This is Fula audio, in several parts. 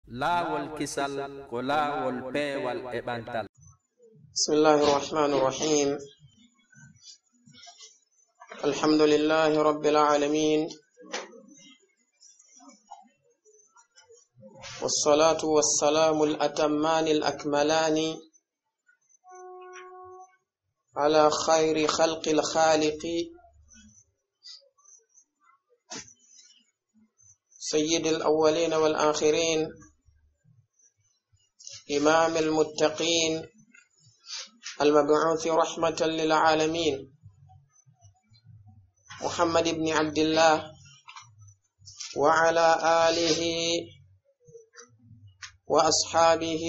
laawol kisal ko laawol peewal e ɓantal. Bismillahi rahmani rahim. Alhamdulillahi rabbil alamin. والصلاة والسلام الأتمان الأكملان على خير خلق الخالق سيد الأولين والآخرين إمام المتقين المبعوث رحمة للعالمين محمد بن عبد الله وعلى آله وأصحابه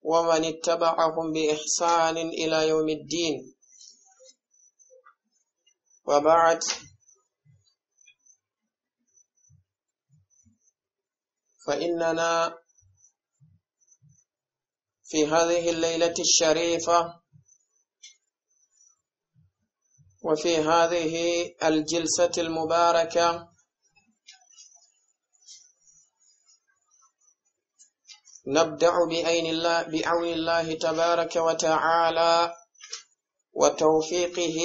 ومن اتبعهم بإحسان إلى يوم الدين. وبعد، فإننا في هذه الليلة الشريفة وفي هذه الجلسة المباركة نبدأ بعون الله تبارك وتعالى وتوفيقه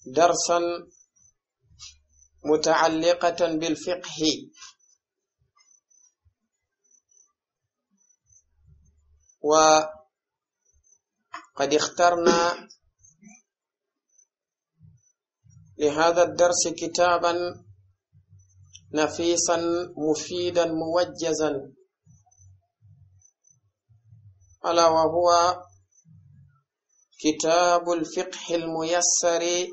درسا متعلقة بالفقه. وقد اخترنا لهذا الدرس كتابا نفيسا مفيدا موجزا، ألا وهو كتاب الفقه الميسر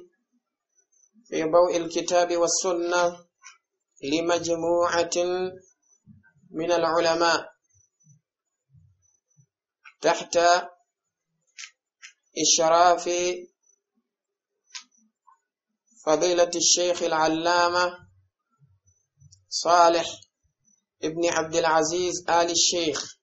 في ضوء الكتاب والسنة لمجموعة من العلماء تحت إشراف فضيلة الشيخ العلامة صالح ابن عبد العزيز آل الشيخ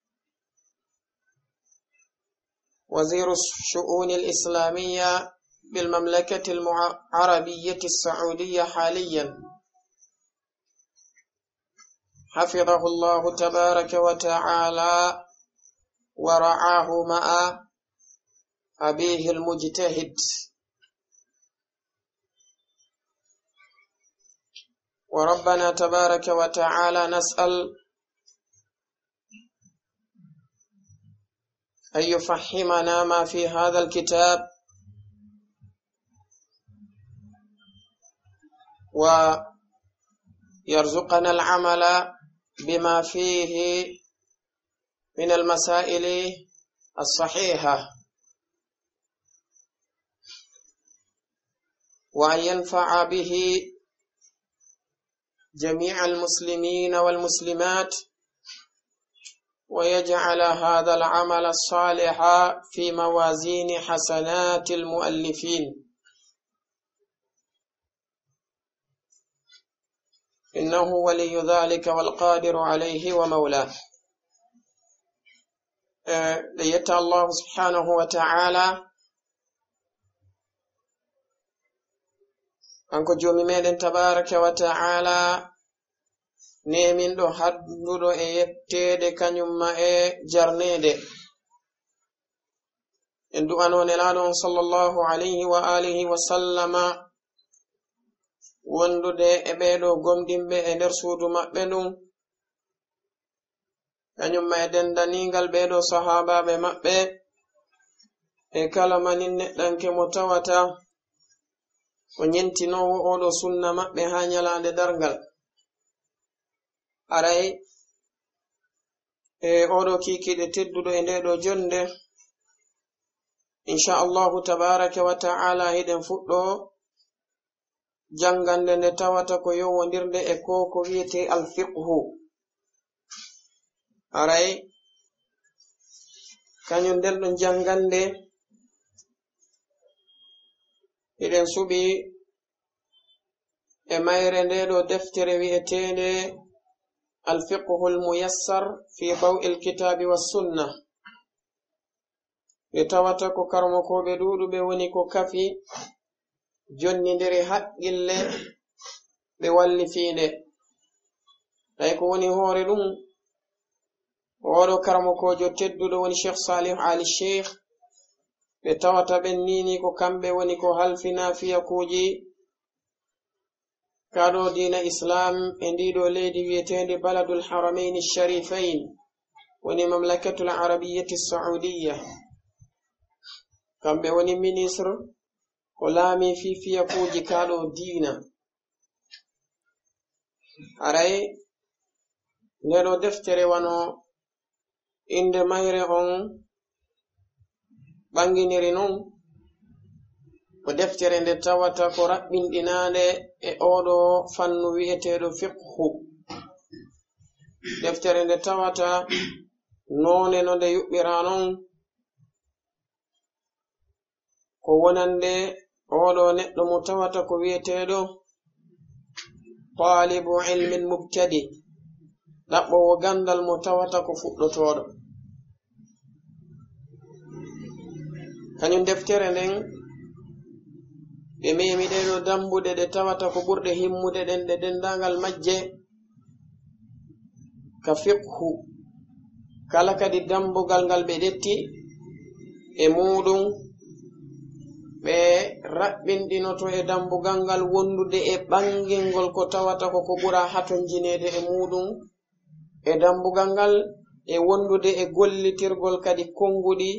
وزير الشؤون الإسلامية بالمملكة العربية السعودية حاليا، حفظه الله تبارك وتعالى ورعاه مع أبيه المجتهد. وربنا تبارك وتعالى نسأل أن يفهمنا ما في هذا الكتاب ويرزقنا العمل بما فيه من المسائل الصحيحة، وأن ينفع به جميع المسلمين والمسلمات، ويجعل هذا العمل الصالح في موازين حسنات المؤلفين، إنه ولي ذلك والقادر عليه ومولاه. ليت الله سبحانه وتعالى anko joomi meɗen tabaraka wa ta'ala neminɗo hadduɗo e yettede kañumma e jarnede. En du'ano nelaɗo on sallallahu alayhi wa alihi wa sallama wondude e ɓeɗo gomɗinɓe e nder suudu maɓɓe ɗum, kañumma e dendanigal ɓeɗo sahabaɓe maɓɓe e kala manin neɗɗanke mo tawata o nyentinowo oɗo sunna maɓɓe ha nyalande dargal. Aray e oɗo kikiɗe tedduɗo e ndeɗo jonde, inchallahu tabaraka wa ta'ala hiɗen fuɗɗo jangande nde tawata ko yowodirde e ko wiyete alfiqhu. Aray kañum nden ɗo jangande hiɗen suɓi e mayre ndeɗo deftere wi'etende alfiqhu almuyassar fi dawi alkitabi wassunna. ɓe tawata ko karmokoɓe ɗuɗuɓe woni ko kafi jonnidiri haqqille ɓe walli fiinde tawi ko woni hoore ɗum oɗo karmakojo tedduɗo woni Cheikh Salih Ali Sheikh ɓe tawata ɓen nini ko kamɓe woni ko halfina fiyakuji kaɗo dina islam e ndiɗo leydi wiyetende baladul haramain sharifain woni mamlakatul arabiyyati saudiya kamɓe woni ministre ko laami fi fiyakuji kaɗo dina aray ndeɗo deftere wano inde mayre on ɓanginiri non ko deftere nde tawata ko raɓɓinɗinade e oɗo fannu wi'eteɗo fiqhu deftere nde tawata none no nde yuɓɓira non ko wonande oɗo neɗɗo mo tawata ko wi'eteɗo talibu ilmin mubtadi ɗaɓɓowo gandal mo tawata ko fuɗɗotoɗo kañum deftere nden ɓe memiɗeɗo dambude ɗe tawata ko ɓurɗe himmude ɗen ɗe dendagal majje ka fiqhu kala kadi dambugal ngal ɓe ɗetti e muɗum ɓe raɓɓinɗinoto e dambugal ngal wondude e ɓangingol ko tawata ko ɓura hatonjinede e muɗum e dambugal ngal e wondude e gollitirgol kadi konguɗi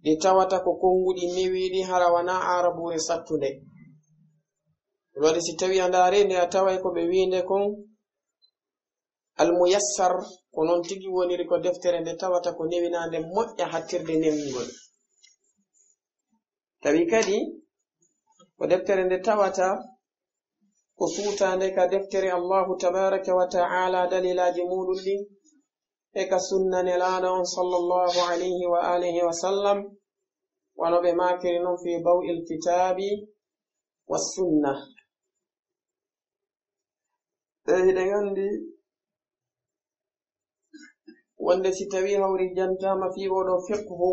ɗi tawata ko konguɗi newiɗi hara wana arabure sattude waɗi si tawi a ndarende a taway ko ɓe winde kon almuyassar ko noon tigi woniri ko deftere nde tawata ko newinande moƴƴa hattirde newingol tawi kadi ko deftere nde tawata ko suutande ka deftere Allahu tabaraka wa ta'ala dalilaji muɗum ɗi e ka sunna nelaɗo on sallallahu alayhi wa alihi wa sallam wano ɓe makiri noon fi daw'il kitabi was sunna hiɗen andi wonde si tawi hawri jantama fi oɗo fiqhu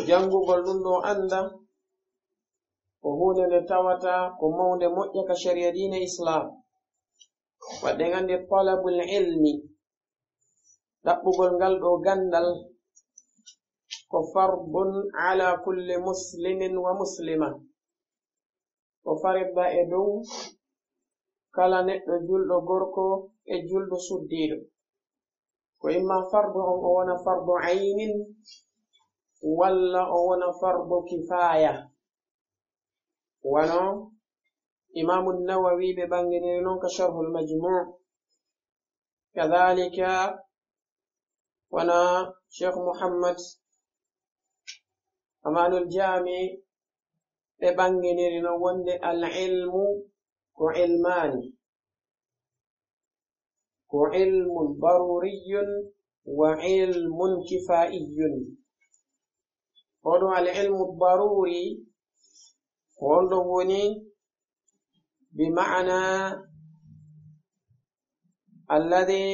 jangugol ɗum ɗo anda ko hunde nde tawata ko mawnde moƴƴa ka sharia dina islam wadden andi talabul ilmi ɗaɓɓugol ngal ɗo gandal ko fardun ala kulli muslimin wa muslima ko faridda e dow kala neɗɗo julɗo gorko e julɗo suddiɗo ko imma fardu on o wona fardu aynin walla o wona fardu kifaya wano imamu nawawi ɓe ɓanginiri noon ka sharhul majmu' kadhalika wana Sheikh Muhammad amanul jami ɓe ɓanginiri no wonde al-ilmu ko ilmani ko ilmun daruriyun wa ilmun kifaiyun hoɗo al-ilmu daruri wonɗo woni bima'na alladhi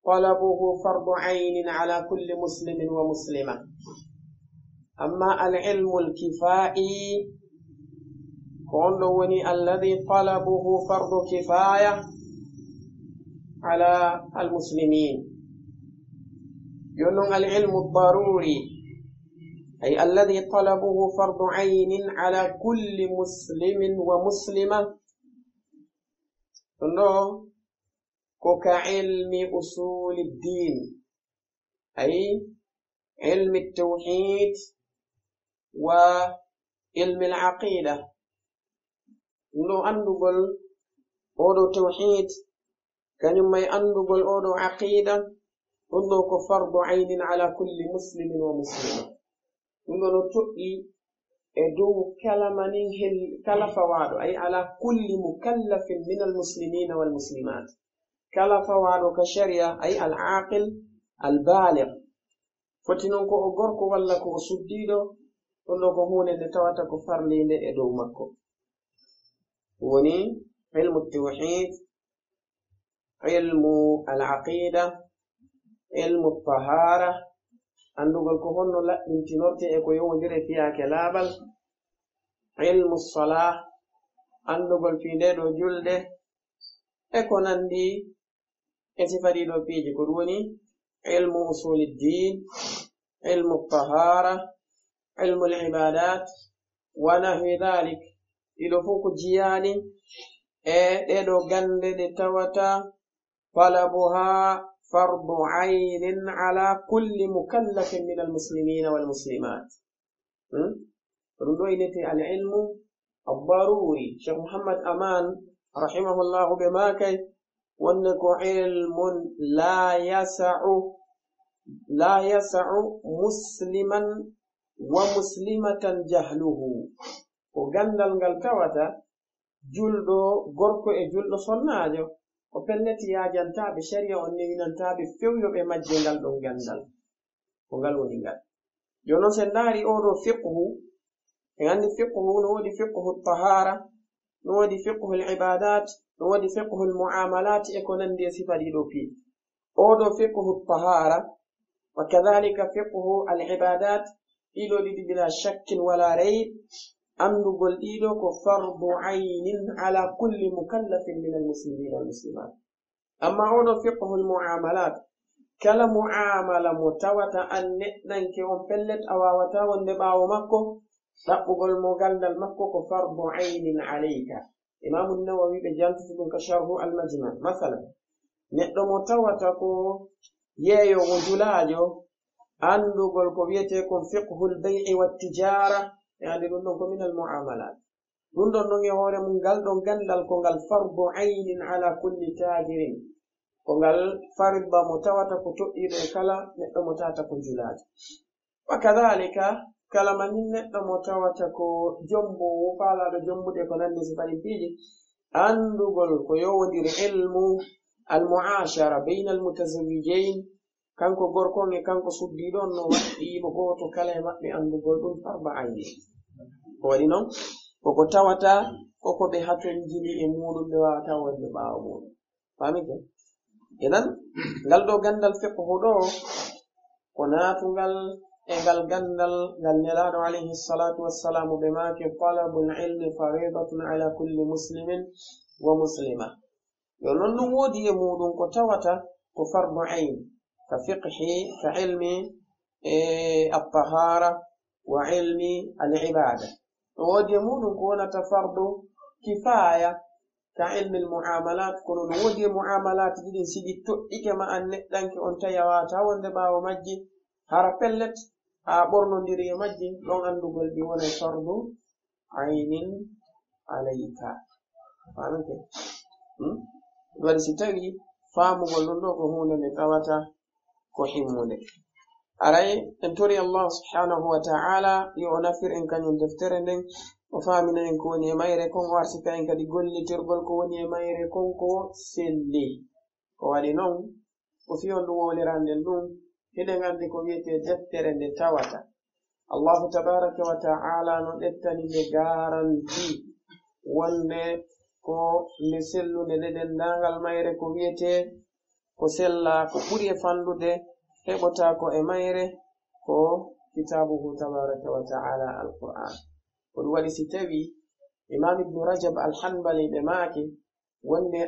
talabuhu fardu aynin ala kulli muslimin wa muslima amma al-ilmu al-kifai wonɗo woni alladhi talabuhu fardu kifaya ala al-muslimin jonnon al-ilmu daruri أي الذي طلبه فرض عين على كل مسلم ومسلمة كعلم أصول الدين أي علم التوحيد وعلم العقيدة أندقل أولو توحيد كان يما أندقل أولو عقيدة فرض عين على كل مسلم ومسلمة ɗum toɗɗi e dow kala manin kala fawaɗo ay ala kulli mukallafin min almuslimina walmuslimat kala fawaɗo ka sharia ay al-aqil al-baligh foti noon ko o gorko walla ko o suddiɗo ɗum ɗo ko hunde nde tawata ko farlinde e dow makko woni ilmu tawhid ilmu al-aqida ilmu tahara andugol ko honno laɓɓintinorte e ko yowodire fiyake laaɓal ilmu salah andugol fi nde ɗo julde e ko nandi e sifadiɗo piiji ko ɗum woni ilmu usuliddin, ilmu tahara, ilmu libadat wa nahwi dhalik. ɗiɗo fof ko jiyani e ɗeɗo gande ɗe tawata talabuha fardu aynin ala kulli mukallafin min almuslimina walmuslimat. ɗum ɗo inete alilmu aldaruri. Cheikh Muhammad Aman rahimahullahu ɓe makay wonne ko ilmun la yasa'u musliman wa muslimatan jahluhu. ko gandal ngal tawata julɗo gorko e julɗo sonnajo ko pelleti yajantaɓe sharia on newinantaɓe fewyoɓe majje ngal ɗon gandal ko ngal woni ngal. jonon sen ndaari oɗo fiqhu en andi fiqhu no woodi fiqhu tahara, no woodi fiqhu libadat, no woodi fiqhu lmuamalat e ko nandi e sifa ɗiɗo pii. oɗo fiqhu tahara wa kadhalika fiqhu alibadat ɗiɗo ɗiɗi bila shakkin wala rayb andugol ɗiɗo ko fardu aynin ala kulli mukallafin min almuslimin walmuslimat. amma oɗo fiqhu lmuamalat kala muamala mo tawata an neɗɗanke on pellet a wawata wonde ɓaawo makko ɗaɓɓugol mo galdal makko ko fardu aynin alayka. imamu nawawi ɓe jantutu ɗum ka sharhu almajma. masalan neɗɗo mo tawata ko yeeyowo julaajo andugol ko wiyete kon fiqhu lbay'i wattijara yani ɗum ɗon ko min almuamalat. ɗum ɗon ɗon e hoore mum ngal ɗon gandal ko ngal fardu aynin ala kulli tajirin, ko ngal farba mo tawata ko toɗɗiɗo e kala neɗɗo mo tawata ko julaajo. wa kadhalika kala manin neɗɗo mo tawata ko jombowo faalaɗo jombude ko nandi sifaɗin piiji andugol ko yowodiri ilmu almuashara bayna almutazawijain, kanko gorkon e kanko suddiɗon no waɗɗimo goto kala e maɓɓe andugol ɗum farba ayni. ko waɗi noon koko tawata koko ɓe haton jini e muɗum ɓe wawata wonde ɓaawo muɗum. famike idan ngal ɗo gandal fiqhu ɗo ko natungal e ngal gandal ngal nelaɗo alayhi salatu wassalamu ɓe make talabul ilmi faridatun ala kulli muslimin wa muslima. yo noon ɗum woodi e muɗum ko tawata ko fardu ayn ka fiqhi ka ilmi altahara wa ilmi alibada. ɗo woodi e muɗum ko wonata fardu kifaya ka ilmi almuamalat, kono no woodi e muamalat ɗiɗin siɗi toɗɗike ma an neɗɗanke on tawi a wawata wonde ɓaawo majji hara pellet ha ɓornodiri e majji ɗon andugol ɗi wona fardu aynin alayka. famike ɗum waɗi si tawi faamugol ɗum ɗo ko hunde nde tawata ko himmude. aray en tori allah subhanahu wa ta'ala yo o nafir en kañum deftere nden o faamina en ko woni e mayre kon, o arsika en kadi gollitirgol ko woni e mayre kon ko selli. ko waɗi noon o fiyon ɗum woliranden ɗum hiɗen andi ko wiyete deftere nde tawata allahu tabaraka wa ta'ala no ɗettani nde garanti wonde ko nde sellude nde dendangal mayre ko wiyete ko sella ko ɓuri e fandude heɓota ko e mayre ko kitabuhu tabaraka wa ta'ala alquran. ko ɗum waɗi si tawi imam ibnu rajab alhanbali ɓe maaki wonde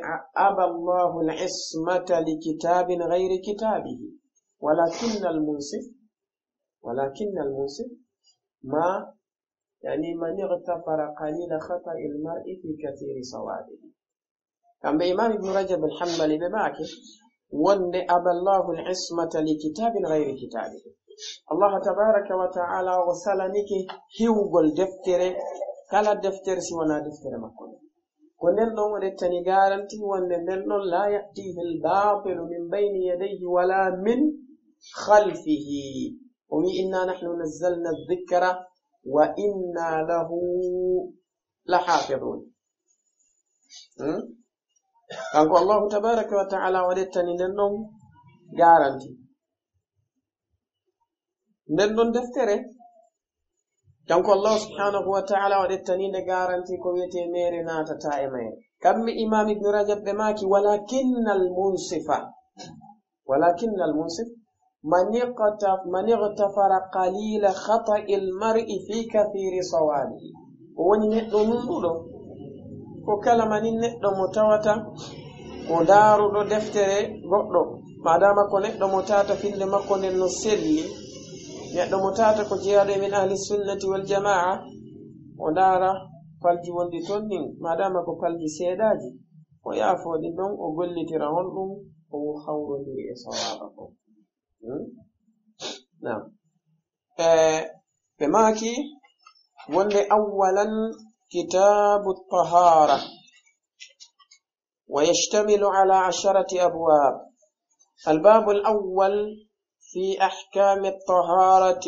aba allahu lismata li kitabin gayri kitabihi walakinna almunsif ma yani man igtafara qalila khata'i almar'i fi kathiri sawabihi. kamɓe imam ibnu rajab alhanbali ɓe maaki wonde aba allahu lismata li kitabin gayri kitabihi, allah tabaraka wa ta'ala o salanike hiwgol deftere kala deftere si wona deftere makko nde. ko nden ɗon o ɗettani garanti wonde nden ɗon la yatihi albatilu min bayni yadayhi wala min khalfihi. o wi inna nahnu nazzalna dhikra wa inna lahu la hafidun. kanko allahu tabaraka wa ta'ala o ɗettani nden ɗon garanti. nden ɗon deftere kanko allah subhanahu wa ta'ala o ɗettaninde garanti ko wiyete mere natata e mayre. kamɓe imam ibnu rajab ɓe maki walakinna almunsif man igtafara qalila khata'i almar'i fi kathiri sawabihi. o woni neɗɗo nunɗuɗo ko kala manin neɗɗo mo tawata ko daaruɗo deftere goɗɗo madama ko neɗɗo mo tata finde makko nden no selli neɗɗo mo tata ko jeyaɗo min ahli sunnati wal jamaa o ndaara falji wondi toon ɗin madama ko falji seeɗaji o yaafoɗi ɗon o gollitira honɗum o hawrodiri e sawaba ko nam ɓe maaki wonde awwalan kitabu tahara ويشتمل على 10 أبواب. الباب الأول في أحكام الطهارة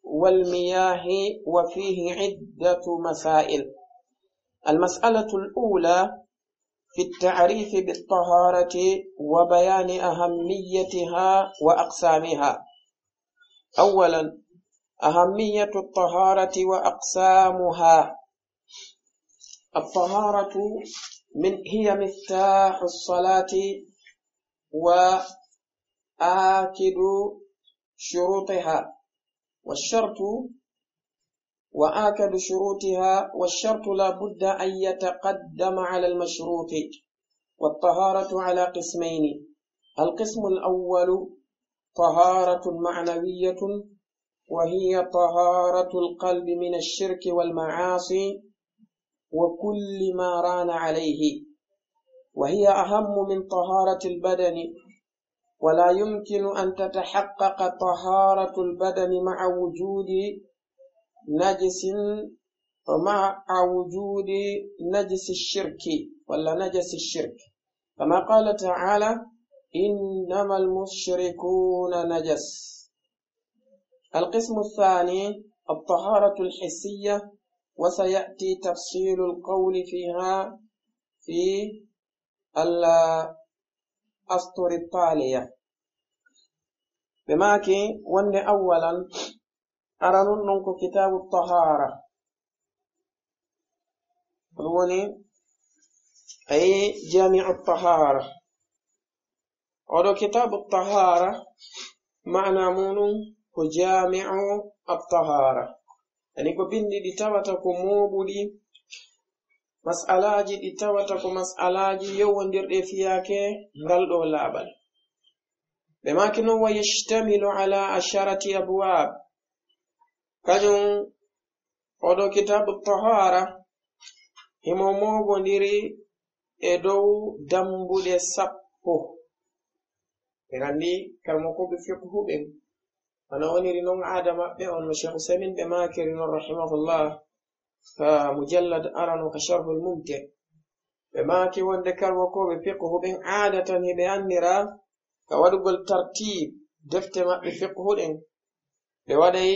والمياه وفيه عدة مسائل. المسألة الأولى في التعريف بالطهارة وبيان أهميتها وأقسامها. أولا أهمية الطهارة وأقسامها. الطهارة هي مفتاح الصلاة وآكد شروطها والشرط لا بد أن يتقدم على المشروط. والطهارة على قسمين. القسم الأول طهارة معنوية وهي طهارة القلب من الشرك والمعاصي وكل ما ران عليه، وهي أهم من طهارة البدن، ولا يمكن أن تتحقق طهارة البدن مع وجود نجس الشرك ولا نجس الشرك، كما قال تعالى إنما المشركون نجس. القسم الثاني الطهارة الحسية، وسيأتي تفصيل القول فيها في الأسطر التالية. بماكي وند أولا أرنونك كتاب الطهارة وني أي جامع الطهارة. ودو كتاب الطهارة معنى مونو جامع الطهارة، يعني ko bindi ɗi tawata ko moɓuɗi mas'alaji ɗi tawata ko mas'alaji yowondirɗe fiyake ngal ɗo laaɓal. ɓe maki non wa yashtamilu ala 10 abwab. kañum oɗo kitabu tahara himo moɓodiri e dow dambuɗe 10. ɓe gandi kalmokoɓe fiqhu ɓen ana woniri non aada maɓɓe on no Cheikh Usamin ɓe makiri non rahimahullah ka mujallad arano ka sharhul mumti. ɓe maki wonde kalmokoɓe fiqhu ɓen aadatan heɓe andira ka waɗugol tartib defte maɓɓe fiqhu ɗen. ɓe waɗay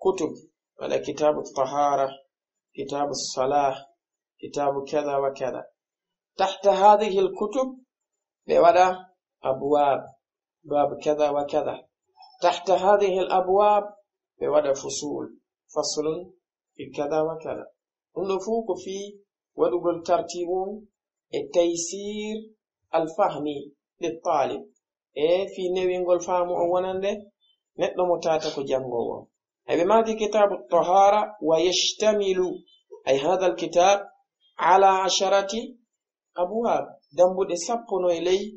kutub, waɗa kitabu tahara, kitabu salah, kitabu kada wa kada. tahta hadhihi alkutub ɓe waɗa abwab, bab kada wa kada. تحت هذه الأبواب بوضع فصل في كذا وكذا. نفوق في وضع الترتيب التيسير الفهمي للطالب في نوين الفهم أولا نتلو متاتك جنبه. أي بماذا كتاب الطهارة ويشتمل أي هذا الكتاب على 10 أبواب. دنبو دي سبقنا إليه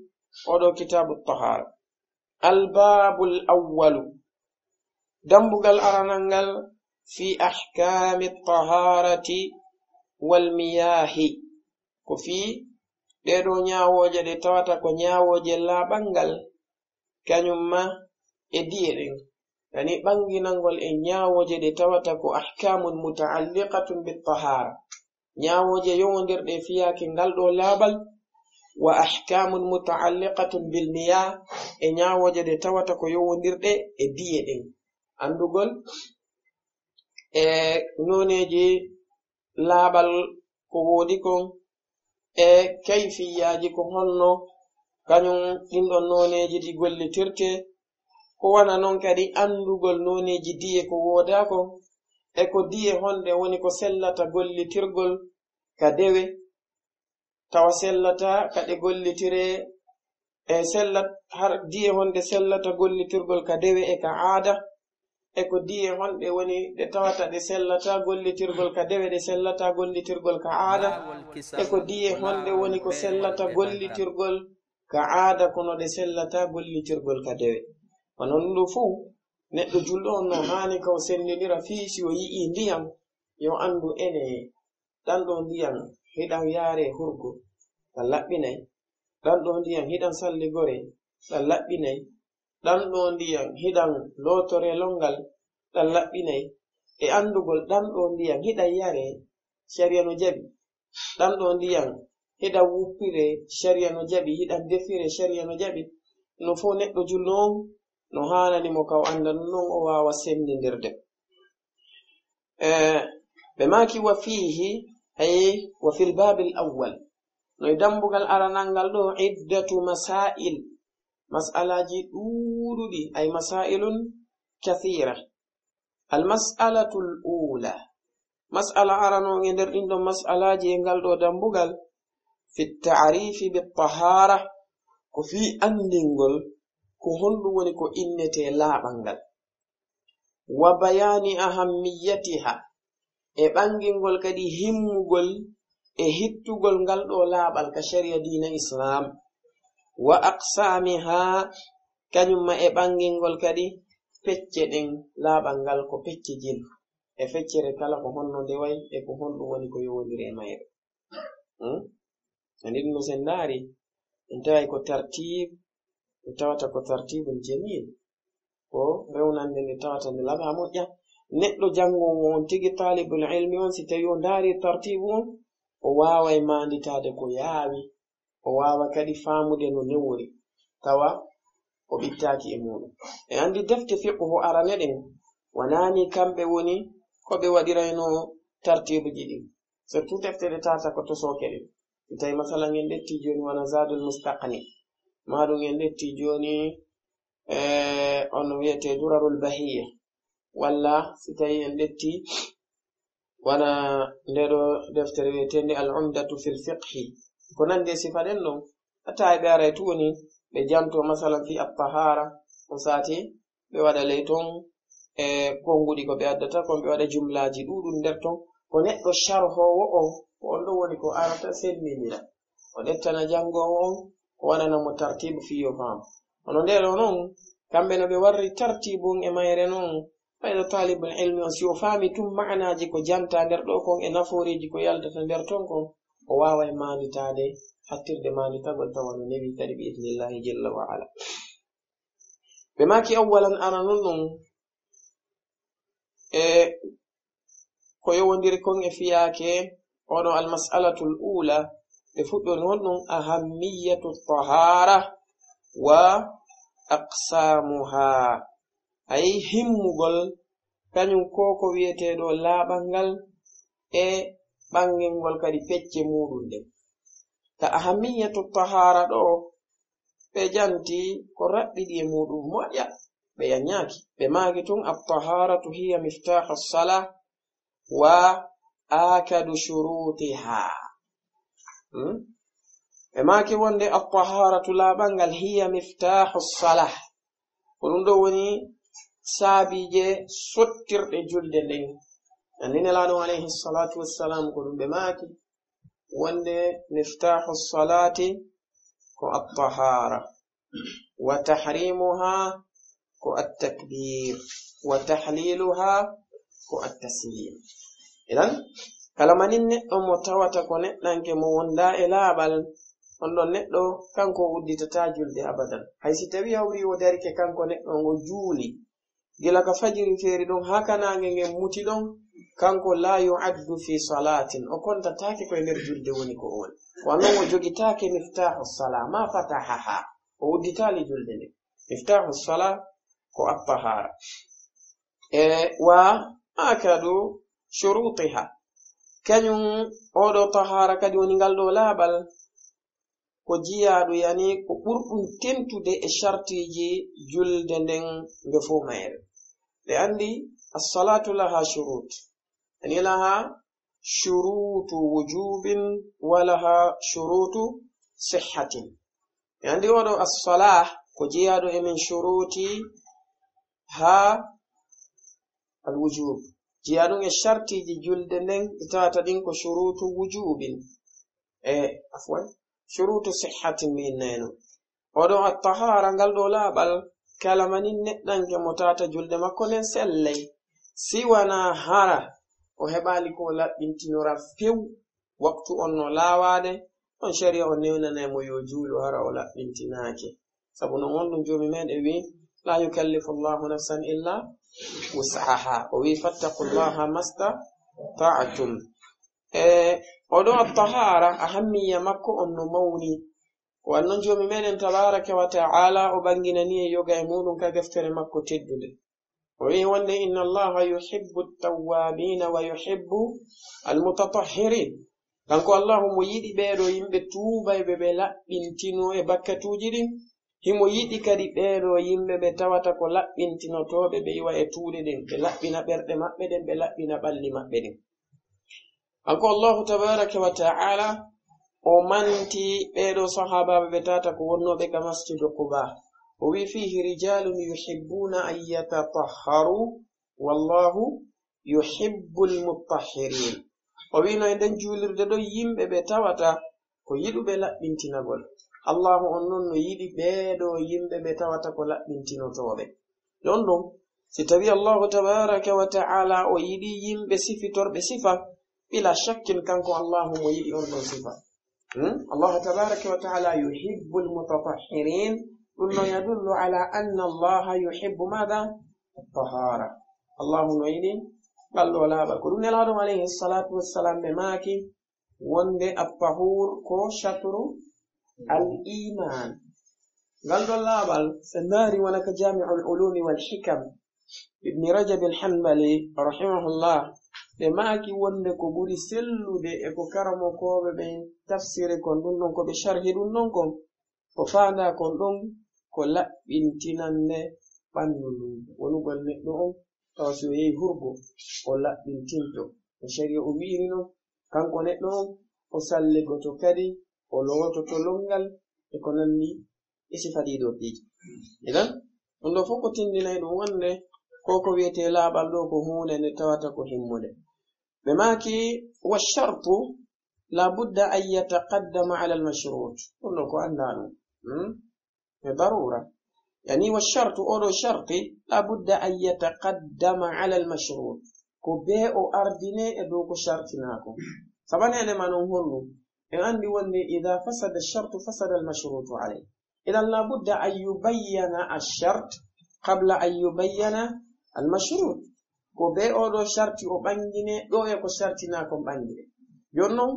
وضع كتاب الطهارة. الباب الأول دنبغل أرنانغل في أحكام الطهارة والمياه. كفي ديرو نياوجه دي تواتا كو نياوجه لا بانغال كانيوما إديرين، يعني بانغي نانغول إن نياوجه دي تواتا كو أحكام متعلقة بالطهارة. نياوجه يوندر دي فيها كنغال دو لابل، وأحكام متعلقة بالمياه إن يوجد تواتك يوندر دي عندقل نونيجي لابل كوديكم كيفية هنو كانون إندو نونيجي دي قولي ترتي كوانا نونكا دي عندقل نونيجي دي كوداكم eko diye honde woni ko sellata gollitirgol ka dewe tawa sellata kade gollitire sellat har diye honde sellata gollitirgol ka dewe e ka aada e ko diye honɗe woni ɗe tawata ɗe sellata gollitirgol ka dewe ɗe sellata gollitirgol ka aada e ko diye honɗe woni ko sellata gollitirgol ka aada kono ɗe sellata gollitirgol ka dewe onon ndu fuu neɗɗo julɗo on no haani ka o sendidira fii si o yi'i ndiyam yo andu ene ɗan ɗo ndiyam hiɗan yaare hurgo ɗan laɓɓinay ɗan ɗo ndiyam hiɗan salligore ɗan laɓɓinay ɗan ɗo ndiyam hiɗan lotore longal ɗan laɓɓinay e andugol ɗan ɗo ndiyam hiɗan yare sharia no jaɓi ɗan ɗo ndiyam hiɗan wuppire sharia no jaɓi hiɗan defire sharia no jaɓi no fo neɗɗo julɗo on no hananimo ka o anda non o wawa sendidirde ɓe maki wa fihi ay wa fil babil awwal no dambugal aranangal ɗo iddatu masail mas'alaji ɗuɗuɗi ay masailun kathira al mas'alatul ula mas'ala arano e nder ɗin ɗon mas'alaji e ngal ɗo dambugal fi ta'rifi bit tahara ko fi andingol ko honɗum woni ko innete laaɓangal wa bayani ahammiyatiha e ɓangingol kadi himmugol e hittugol ngal ɗo laaɓal ka sharia dina islam wa aqsamiha kañumma e ɓangingol kadi pecce ɗen laaɓal ngal ko pecce jil e feccere kala ko honno nde way e ko honɗum woni ko yowodiri e mayre andin no sen ndaari en taway ko tartib en tawata ko tartibul jamil ko rewnande nde tawata nde laɓa moƴƴa neɗɗo jangowo on tigi talibul ilmi on si tawi o ndaari tartibu on o wawa e manditade ko yaawi o wawa kadi faamude no newori tawa o ɓittaki e muɗum e andi defte fiqhu arane ɗen wanani kamɓe woni ko ɓe waɗirayno tartibuji ɗin surtout deftere tata ko to soke ɗen si tawi masalan en ɗetti joni wana zadul mustaqni maɗum en ɗetti joni on wiyete durarul bahiya walla si tawi en ɗetti wana ndeɗo deftere wiyetende al umdatu fil fiqhi ko nande sifa ɗen ɗon hatta ɓe aray tu woni ɓe janto masalan fi at-tahara o sati ɓe waɗa ley ton e konguɗi ko ɓe addata kon ɓe waɗa jumlaji ɗuɗum nder ton ko neɗɗo sharhowo on ko on ɗo woni ko arata semmindira o ɗettana jangowo on ko waɗanamo tartibu fiyo faam hono ndeɗo noon kamɓe no ɓe warri tartibu e mayre noon ɓayɗo talibul ilmi on si o faami tum ma'anaji ko janta nder ɗo kon e naforiji ko yaldata nder ton kon o wawa e manditade hattirde manditagol tawano newi kadi bi idnillahi jalla wa ala ɓe maki awwalan ara non ɗum e ko yowodiri kon e fiyake oɗo almas'alatul ula ɓe fuɗɗori honɗum ahammiyatu tahara wa aqsamuha ay himmugol kañum ko wiyeteɗo laaɓangal e ɓangingol kadi pecce muɗum ɗen ka ahammiyatu tahara ɗo ɓe janti ko raɓɓiɗi e muɗum moƴƴa ɓe yanyaki ɓe maki tun at-taharatu hiya miftahu as-salah wa akadu shurutiha ɓe maki wonde at-taharatu laaɓangal hiya miftahu as-salah ko ɗum ɗo woni saabije sottirɗe julde nden andinelaɗo alayhi salatu wassalam ko ɗum ɓe maki wonde miftahu as-salati ko at-tahara wa tahrimuha ko at-takbir wa tahliluha ko at-taslim idan kala manin neɗɗo mo tawata ko neɗɗanke mo wonda e laaɓal on ɗon neɗɗo kanko udditata julde abadan haysi tawi hawri o darike kanko neɗɗo ngo juuli gila ka fajiri feeri ɗon hakanage ngen muti ɗon kanko la yu'addu fi salatin o kontatake koye nder julde woni ko on wanon o jogitake miftahu sala ma fatahaha o udditali julde nde miftahu sala ko at-tahara wa akadu shurutiha kañum oɗo tahara kadi woni ngal ɗo laaɓal ko jiyaɗo yani ko ɓurɗum tentude e shartiji julde nden nde fo mayre ɓe andi as-salatu laha shurut ani laha shurutu wujubin wa laha shurutu sihhatin ɓe andi oɗo as-salah ko jiyaɗo e min shuruti ha alwujub jiya ɗum e shartiji julde nden ɗi tawata ɗin ko shurutu wujubin afwan shurutu sihhatin min neno oɗo attahara ngal ɗo laaɓal kala manin neɗɗanke mo tata julde makko nden selley siwana hara o heɓali ko laɓɓintinora few waktu on no laawade on sharia o newnanamo yo juulo hara o laɓɓintinake sabu non wonɗum joomi meɗen wi la yukallifu llahu nafsan illa wus'aha o wi fattaqullaha mastata'tum oɗo attahara ahammiya makko on no mawni wannan joomi meɗen tabaraka wa ta'ala o ɓanginani e yoga e muɗum ka deftere makko teddude o wi wonde inna allaha yuhibbu at-tawwabina wa yuhibbu al-mutatahhirin kanko allahu mo yiɗi ɓeeɗo yimɓe tuubayɓe ɓe laɓɓintino e bakkatuji ɗin himo yiɗi kadi ɓeeɗo yimɓe ɓe tawata ko laɓɓintinotoɓe ɓe iwa e tuuɗe ɗin ɓe laɓɓina ɓerɗe maɓɓe ɗen ɓe laɓɓina ɓalli maɓɓe ɗin kanko allahu tabaraka wa ta'ala o manti ɓeeɗo sahabaɓe ɓe tata ko wonnoɓe ka masjidu quba o wi fihi rijalun yuhibbuna an yatatahharu wallahu yuhibbul mutahhirin o wino e nden juulirde ɗo yimɓe ɓe tawata ko yiɗuɓe laɓɓintinagol allahu on noon no yiɗi ɓeeɗo yimɓe ɓe tawata ko laɓɓintinotoɓe ɗon ɗum si tawi allahu tabaraka wa ta'ala o yiɗi yimɓe sifitorɓe sifa bila shakkin kanko allahu mo yiɗi on ɗon sifa allahu tabaraka wa ta'ala yuhibbul mutatahhirin ɗum no yadullu ala anna allaha yuhibbu mada at-tahara allahu no yiɗi ɓalɗo laaɓal ko ɗum nelaɗum alayhi salatu wassalam ɓe maaki wonde at-tahur ko shatru al-iman ngal ɗon laaɓal se ndaari wona ka jami'u al-ulumi wal hikam ibni rajab al-hanbali rahimahullah ɓe maaki wonde ko ɓuri sellude e ko karamokoɓe ɓe tafsire kon ɗum ɗon ko ɓe sharhi ɗum ɗon kon ko faanda kon ɗon ko laɓɓintinande ɓandu ndum wonugol neɗɗo on tawa so yehi hurgo o laɓɓintinto o sharia o wiiri non kanko neɗɗo on o salligoto kadi o lowototo longal e ko nandi e sifa ɗiɗo ɗiɗi idan ɗum ɗo fof ko tindinay ɗum wonde ko ko wiyete laaɓal ɗo ko hunde nde tawata ko himmude ɓe maaki wa shartu la budda an yataqaddama ala al-mashrut ɗum ɗo ko anda ɗum e darura yani wa shartu oɗo sharti la budda an yataqaddama ala al-mashrut ko be o ardine e dow ko shartinako sabanede ma non honɗum en andi wonde idha fasada ash-shartu fasada al-mashrutu alayh idan la budda an yubayyana ash-shart qabla an yubayyana al-mashrut ko be oɗo sharti o ɓangine ɗo e ko shartinako ɓangine jonnon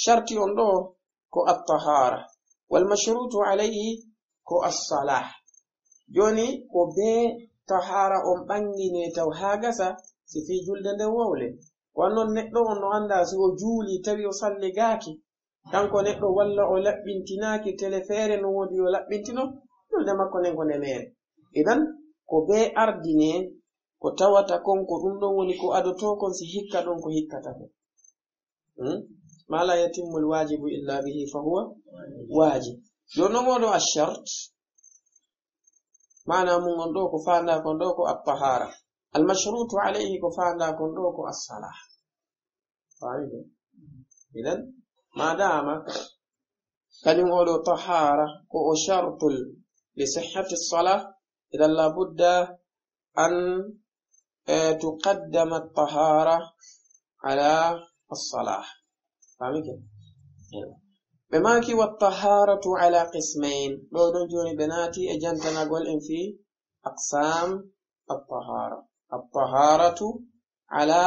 sharti on ɗo ko at-tahara wal mashrutu alayhi ko as-salah joni ko be tahara on ɓangine taw ha gasa si fi julde nde wowle wannon neɗɗo on no anda si o juuli tawi o salli gaaki kanko neɗɗo walla o laɓɓintinaki tele feere no wodi o laɓɓintino julde makko nden ko ndemere idan ko be ardine ko tawata kon ko ɗum ɗon woni ko adoto kon si hikka ɗon ko hikkata ko ma la yatimmu alwajibu illa bihi fa huwa wajib jonno moɗo ash-shart mana mum on ɗo ko fanda kon ɗo ko at-tahara al-mashrutu alayhi ko fanda kon ɗo ko as-salah fayde idan madama kañum oɗo tahara ko o shartul li sihhati as-salah idan la budda an tuqaddama at-tahara ala as-salah fahmike ɓe maki wat-taharatu ala qismain ɗo ɗon joni ɓe naati e jantanagol en fi aqsam at-tahara at-taharatu ala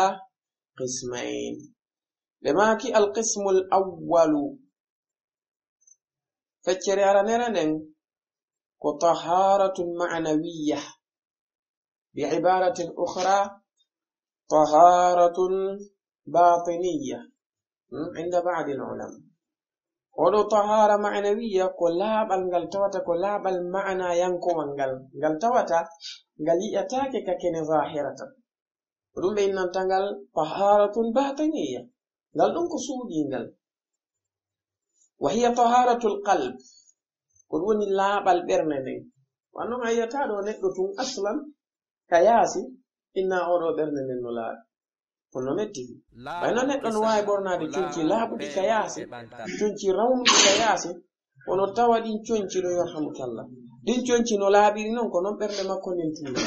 qismain ɓe maki al-qismu al-awwalu feccere aranere nden ko taharatun ma'nawiyyah بعبارة أخرى طهارة باطنية عند بعض العلماء ولو طهارة معنوية كلاب الغلطوة كلاب المعنى ينكو منغل غلطوة غليتاك ككن ظاهرة ولو بإن تنغل طهارة باطنية غلطنك سودي وهي طهارة القلب ولو لاب البرنين وأنه يتادو نقطة أصلا ka yaasi inna oɗo ɓernde nden no laaɓi kono metti ɓayno neɗɗo no waawi ɓornaade coñci laaɓuɗi ka yaasi coñci rawnuɗi ka yaasi wono tawa ɗin coñci ɗo yarhamukallah ɗin coñci no laaɓiri noon ko noon ɓernde makko nden tuuri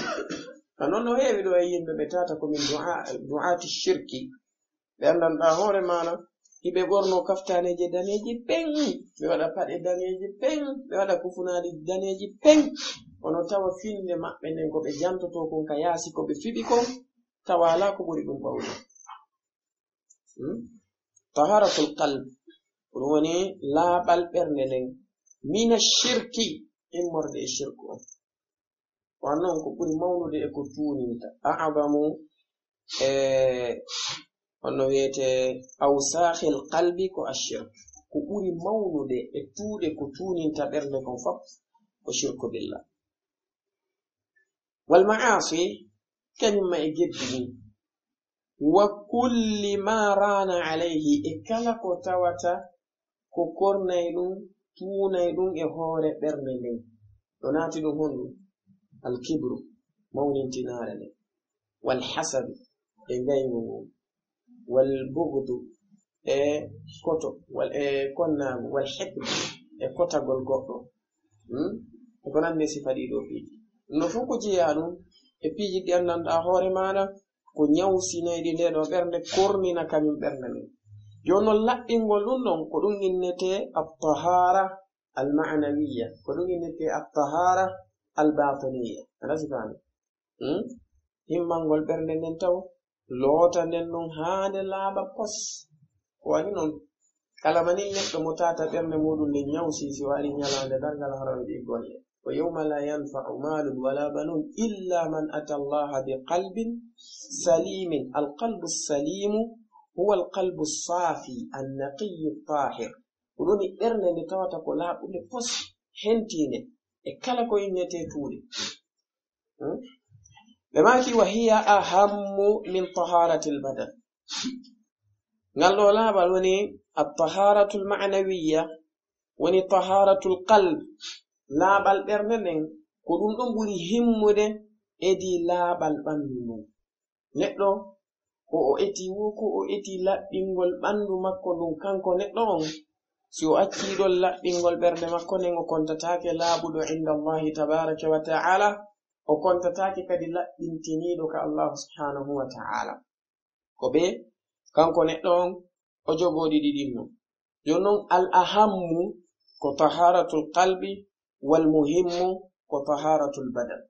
ka noon no heewi ɗo e yimɓe ɓe tata komin du'ati shirki ɓe anndanɗaa hoore maana hiɓe ɓorno kaftaneje daneeji pen ɓe waɗa paɗe daneeji pen ɓe waɗa kufunaaji daneeji pen wono tawa finde maɓɓe nden ko ɓe jantoto kon ka yaasi ko ɓe fiɓi kon tawa alaa ko ɓuri ɗum ɓawde taharatul qalb ɗum woni laaɓal ɓernde nden mina shirki immorde e shirku on wannon ko ɓuri mawnude e ko tuuninta a'zamu honno wiyete awsahil qalbi ko ashirk ko ɓuri mawnude e tuuɗe ko tuuninta ɓernde kon fof ko shirku billah wal ma'asi kañumma e geddi ɗin wa kulli ma rana alayhi e kala ko tawata ko kornay ɗum tuunay ɗum e hoore ɓernde nden ɗo naati ɗum honɗum alkibru mawnintinaare nden wal hasadu e ngaygu ngun wal bugdu e koto e konnaagu wal hikdu e kotagol goɗɗo e ko nande sifa ɗiɗo piiji no fof ko jeyaa ɗum e piiji ɗi anndanɗaa hoore maaɗa ko ñawsinayɗi nde ɗo ɓernde kornina kañum ɓernde men jooni noon laɓɓingol ɗum ɗon ko ɗum innetee attahara almanawiya ko ɗum innetee attahara albatiniya aɗa sifaani himmalngol ɓernde nden taw loota nden ɗum haande laaɓa pos ko waɗi noon kala manin neɗɗo mo tata ɓernde muɗum nde ñawsi si waɗi ñalaande dargal harawe ɗi golle wa yawma la yanfa'u malun wala banun illa man ata allaha bi qalbin salimin alqalbu salimu huwa alqalbu safi annaqiyu tahir ko ɗoni ɓernde nde tawata ko laaɓude pos hentinde e kala ko innete tuuɗe ɓe maki wa hiya ahammu min taharati lbadan ngal ɗo laaɓal woni altaharatu lmanawiya woni taharatu lqalb laaɓal ɓernde nden ko ɗum ɗon ɓuri himmude edi laaɓal ɓanndu ndun neɗɗo ko o eti wo ko o eti laɓɓingol ɓanndu makko ndun kanko neɗɗo on si o acciɗol laɓɓingol ɓernde makko nden o kontataake laaɓuɗo inda allahi tabaraka wa ta'ala o kontataake kadi laɓɓintiniiɗo ka allahu subhanahu wa ta'ala ko ɓe kanko neɗɗo on o jogooɗi ɗiɗinno jooni noon al ahammu ko taharatul qalbi wal muhimmu ko taharatul badan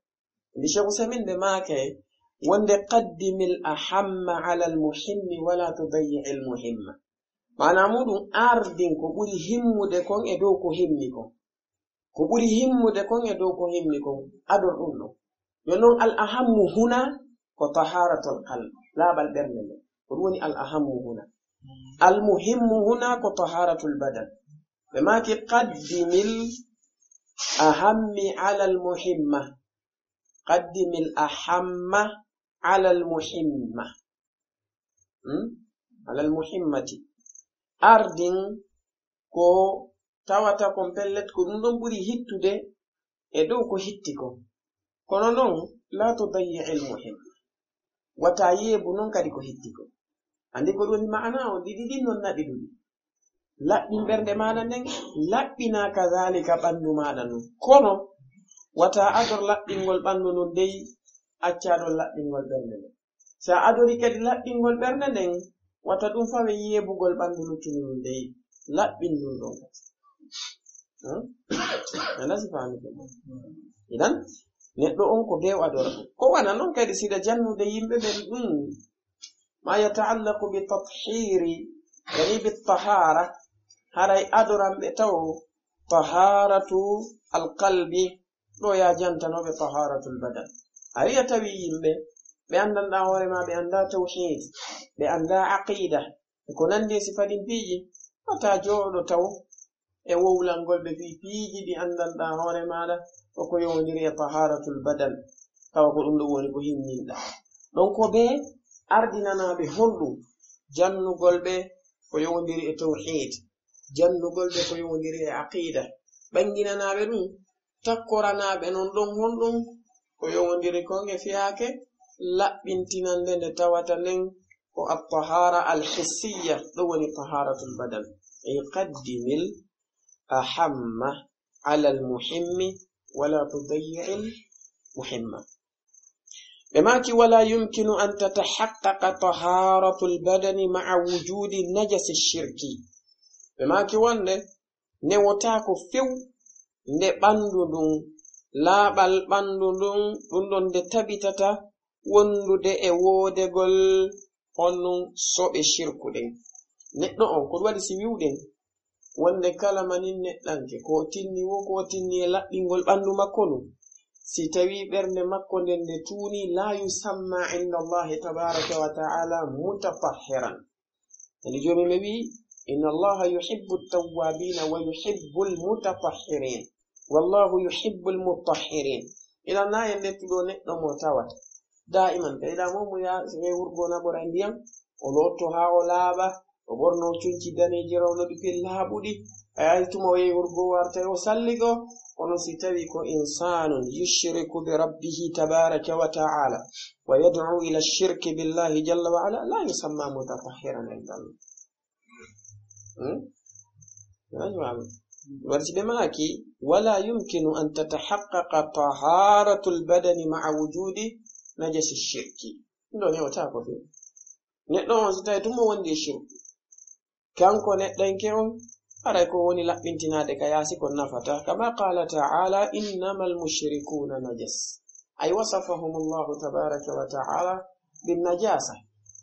ndi cheikh usamin ɓe maake wonde qaddimil ahamma ala al muhimmi wala tudayyi al muhimma mana muɗum ardin ko ɓuri himmude kon e dow ko himmi kon ko ɓuri himmude kon e dow ko himmi kon ador ɗum ɗo jooni noon al ahammu huna ko taharatul qalb laaɓal ɓernde nde ko ɗum woni al ahammu huna al muhimmu huna ko taharatul badan ɓe maaki qaddimil ahammi ala al muhimma qaddimil ahamma ala al muhimma ala al muhimmati ardin ko tawata kon pellet ko ɗum ɗon ɓuri hittude e dow ko hitti kon kono noon la tudayyi al muhimma wata yeebu noon kadi ko hitti kon andi ko ɗum ma'ana o ɗiɗi ɗin non naɗi ɗum laɓɓin ɓernde maɗa nden laɓɓina kadhalika ɓanndu maɗa nun kono wata ador laɓɓingol ɓanndu nun dey accaɗon laɓɓingol ɓernde nden sa adori kadi laɓɓingol ɓernde nden wata ɗum fawe yeebugol ɓanndu luttudu nun dey laɓɓin ɗum ɗon kadi ala sifani ko idan neɗɗo on ko dew adora ko wana noon kadi sida jannude yimɓe ɓen ɗum ma yataallaqu bi tathiri yani bi tahara haray adoranɓe taw taharatu alqalbi ɗo ya jantanoɓe taharatul badan ariya tawi yimɓe ɓe andanɗa hoorema ɓe anda tawhid ɓe anda aqida e ko nandi sifaɗin piiji wata jooɗo taw e wowlalngol ɓe fi piiji ɗi andanɗa hoore maɗa oko yowdiri e taharatul badan tawa ko ɗum ɗo woni ko himminɗa ɗon ko ɓe ardinanaɓe honɗum jannugol ɓe ko yowdiri e tawhid jannugol ɓe ko yowdiri e aqida ɓanginanaɓe ɗum takkoranaɓe non ɗon honɗum ko yowondiri konge fiyake laɓɓintinande nde tawata nden ko at-tahara al-hissiyya ɗo woni taharatul badan qaddimil ahamma ala al-muhimmi wala tudayyi'il muhimma بماكي ولا يمكن أن تتحقق طهارة البدن مع وجود نجس الشركي بماكي وانده نوتاكو فيو نباندو لا بل باندو دون دي تبتتا وندو دي اوودي غل هنو صوب الشركو دي نتنو كود وادي سيويو دي وانده كالمانين نتلانك كوتيني وكوتيني لا بينغول باندو مكونو سيتوي برن مكو ندي توني لا يسمى عند الله تبارك وتعالى متطهرا يعني جومي مبي إن الله يحب التوابين ويحب المتطهرين والله يحب المطهرين إذا نا يندتلو نتنو متوات دائما إذا مو يا سيورغونا برانديام ولوتو هاو لابا وبرنو تشونتي داني جيرو لو دي لابودي أيتمو يورغو وارتي وسلغو ونسيتوي إنسان يشرك بربه تبارك وتعالى ويدعو إلى الشرك بالله جل وعلا لا يسمى متطهرا عند الله. ورسبماكي ولا يمكن أن تتحقق طهارة البدن مع وجود نجس الشرك. ندون يوتاكو فيه. ندون ستايتمو وندي الشرك. كانكو ندنكيون أرايكوني لا بنتنا دكياسكو نفتا كما قال تعالى إنما المشركون نجس أي وصفهم الله تبارك وتعالى بالنجاسة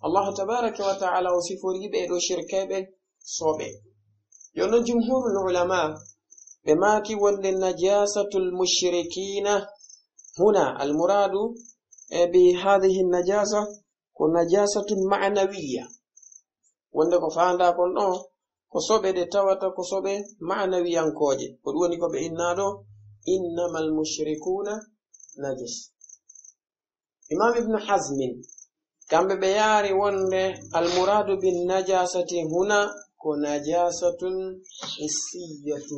الله تبارك وتعالى وصفه لبعض شركة صوبه يقول جمهور العلماء بماكي والنجاسة المشركين هنا المراد بهذه النجاسة كنجاسة معنوية وندك فاندا كنو كسوبة دي تاوتا كسوبة معنويا كوجي ودوني كو بإنادو إنما المشركون نجس إمام ابن حزم كان ببياري وند المراد بالنجاسة هنا كنجاسة حسية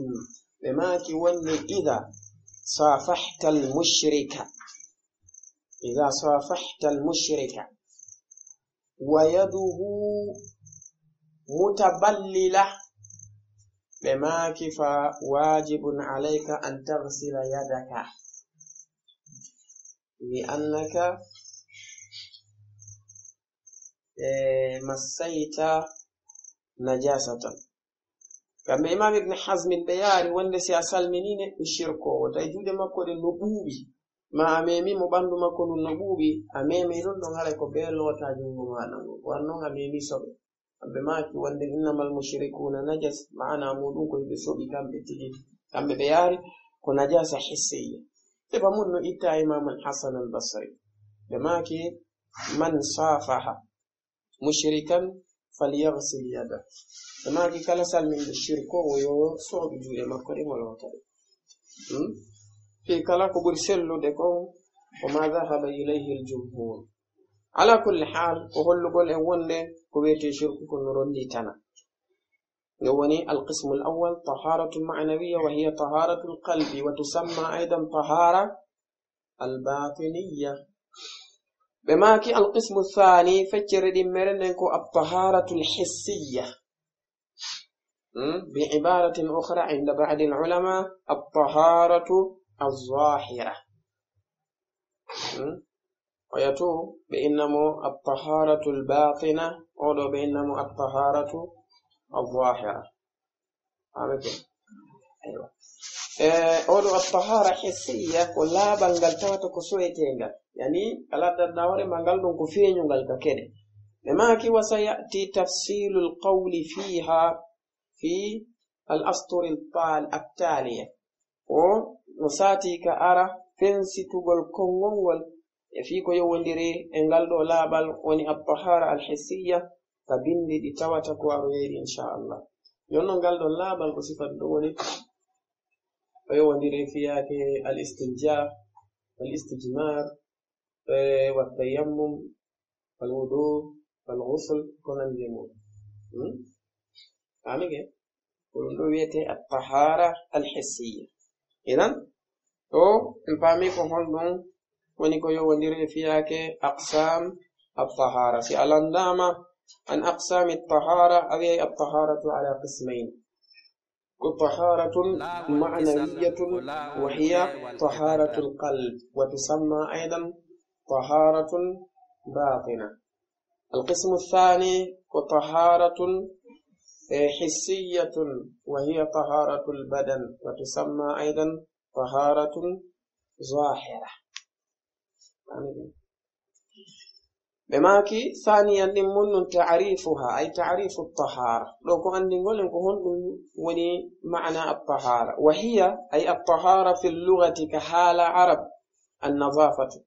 بماكي وند إذا صافحت المشرك ويده متبللة بماك فواجب عليك أن تغسل يدك لأنك مسيت نجاسة كما إمام ابن حزم البياري وندسي أسال منين الشركو وتجود مكود النبوبي ما أمامي مباندو مكود النبوبي أمامي رندو غاليكو بيلو تاجنو وانو أمامي صبي بماكي وند إنما المشركون نجس معنا مودونكو يبسوبي كم بتجي كم بياري كنجاسة حسية تبا منو إتا إمام الحسن البصري بماكي من صافح مشركا فليغسل يده بماكي كلا سال من الشركو ويصوب جولي مكوري والوكري في كلا كبر سلو دكو وما ذهب إليه الجمهور على كل حال وهل قول أولا كويتي شرك كنورندي تنا يوني القسم الأول طهارة معنوية وهي طهارة القلب وتسمى أيضا طهارة الباطنية بماكي القسم الثاني فجر دمرنكو الطهارة الحسية بعبارة أخرى عند بعض العلماء الطهارة الظاهرة ويتو بإنما الطهارة الباطنة أو بإنما الطهارة الظاهرة أيوة أو الطهارة حسية ولا بنغلتات كسويتينغا يعني كلا تداوري مانغالدون كفينيو غالكا كده لما كي وسيأتي تفصيل القول فيها في الأسطر التالية ونساتي كأرى فنسي تقول كونغول يفيكو يوندري انغالدو لابل وني الطهارة الحسية فبندي دي تواتكو أروير إن شاء الله يونو انغالدو لابل كسفت دولي ويوندري فيها الاستنجاء والاستجمار والتيمم والوضوء والغسل كونان ديمون عامل ايه كلويته الطهارة الحسية إذن تو الفامي كهون ونكو يودير فيك أقسام الطهارة في الأندامة عن أقسام الطهارة أي الطهارة على قسمين طهارة معنوية وهي طهارة القلب وتسمى أيضا طهارة باطنة. القسم الثاني طهارة حسية وهي طهارة البدن وتسمى أيضا طهارة ظاهرة. بماكي ثانيا من تعريفها أي تعريف الطهارة لو كان نقول وني معنى الطهارة وهي أي الطهارة في اللغة كحال عرب النظافة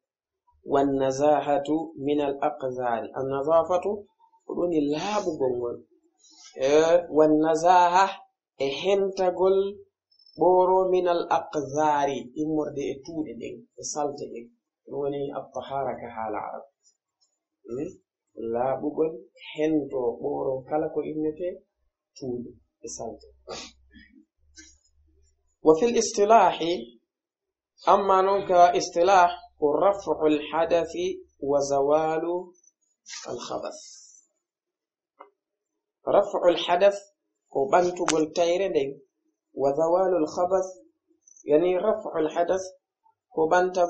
والنزاهة من الأقذار. النظافة وني لاب بقول والنزاهة هنتقول بورو من الأقذار إمرد إتود دين إسالت دين وني الطهارة كحال عرب لا بقول هنتو بورو كالكو إنته تود إسالت. وفي الاصطلاح أما نوك اصطلاح رفع الحدث وزوال الخبث. رفع الحدث وبنتو بالتيردين وزوال الخبث يعني رفع الحدث وبنتو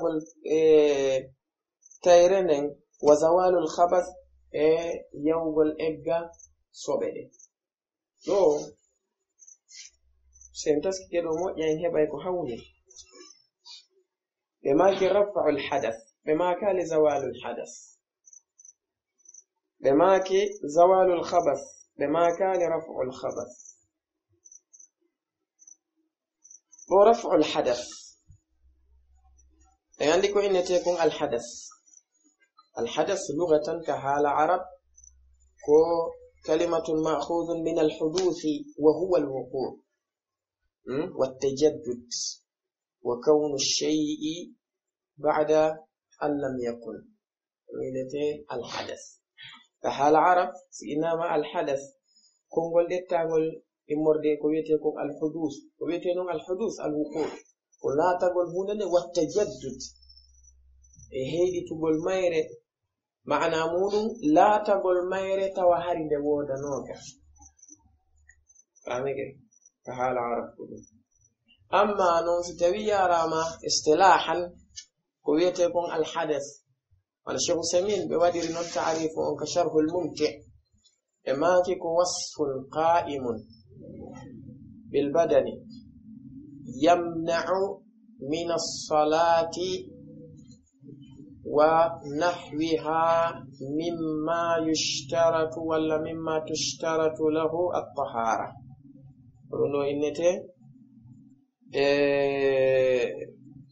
بالتيردين وزوال الخبث يوم الإجا صبري. لو سنتس كده مو يعني هبا يكو حولي بما كان رفع الحدث بما كان زوال الحدث بما كان زوال الخبث بما كان رفع الخبث. ورفع الحدث يعني عندكم إن تكون الحدث لغة كحال عرب كلمة مأخوذ من الحدوث وهو الوقوع والتجدد وكون الشيء بعد أن لم يكن الحدث. كحال عرب إنما الحدث كونغول دتاغول إمردي كويتيكم الحدوث كويتينون الحدوث الوقوع ولا تقول هنا والتجدد هيدي تقول مايرة معنى مودو لا تقول مايرة توهاري دوادا نوكا فاهمك كحال عرب. أما نوستوي راما اصطلاحا كويتيكم الحدث والشيخ سمين بوادر التعريف وكشرح الممتع إماكك وصف قائم بالبدن يمنع من الصلاة ونحوها مما يشترط ولا مما تشترط له الطهارة. قلنا إنته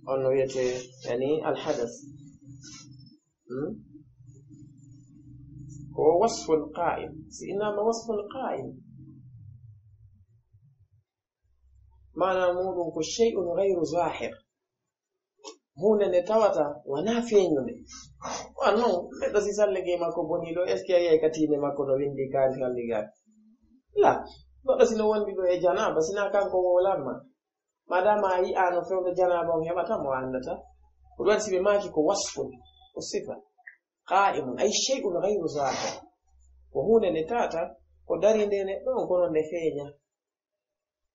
أنه يعني الحدث هو وصف قائم إنما وصف قائم معنى مولك الشيء غير ظاهر هنا نتوتا ونافين وأنه لذا سيسالك ما كبني لو إسكي يكتين ما كنو ويندي كان خلقات لا لذا سنوان بلو إجانا بسنا كان كوولما مادام أي أنا فوق جنابه وهي مواندتا ودوان سيبي ماكي كوصف وصفة قائم أي شيء غير ظاهر وهنا نتاتا وداري ندين نكون نفينا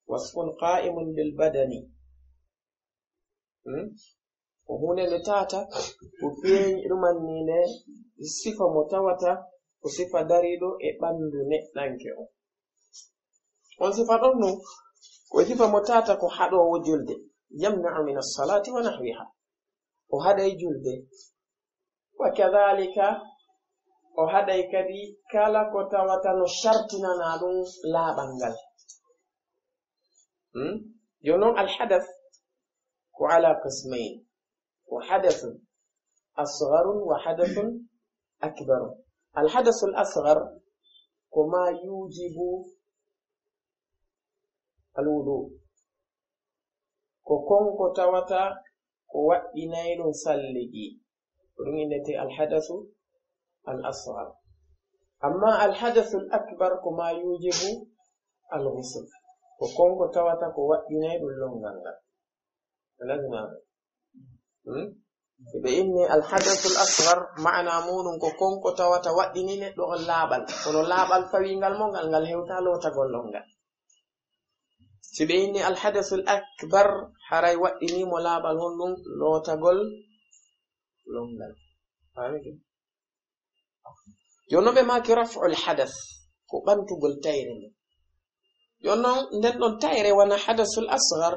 وصف قائم بالبدن وهنا نتاتا وفين رمانين صفة متوتا وصفة داريدو إباندو نتنكيو وصفة دونو وصفة متاتا كحدو وجلد يمنع من الصلاة ونحوها وهذا يجلد وكذلك وهذا يكدي كلا كتوتا نشرتنا نالون لا بانغال يونو الحدث وعلى قسمين وحدث أصغر وحدث أكبر. الحدث الأصغر كما يوجب الوضوء كوكون كتوتا وإنين سلجي رغينتي الحدث الأصغر. أما الحدث الأكبر كما يوجب الغسل كوكون كتوتا وإنين اللونغانغا لازم ɓe inni alhadathul asghar ma'ana muɗum ko konko tawata waɗɗini neɗɗo on laaɓal kono laaɓal fawingal mo ngal hewta lotagol longal si ɓe inni alhadathul akbar haray waɗɗinimo laaɓal honɗum lotagol longal famike jonno ɓe maki raf'ul hadath ko ɓantugol tayre mo jonno nden ɗon tayre wana hadathul asghar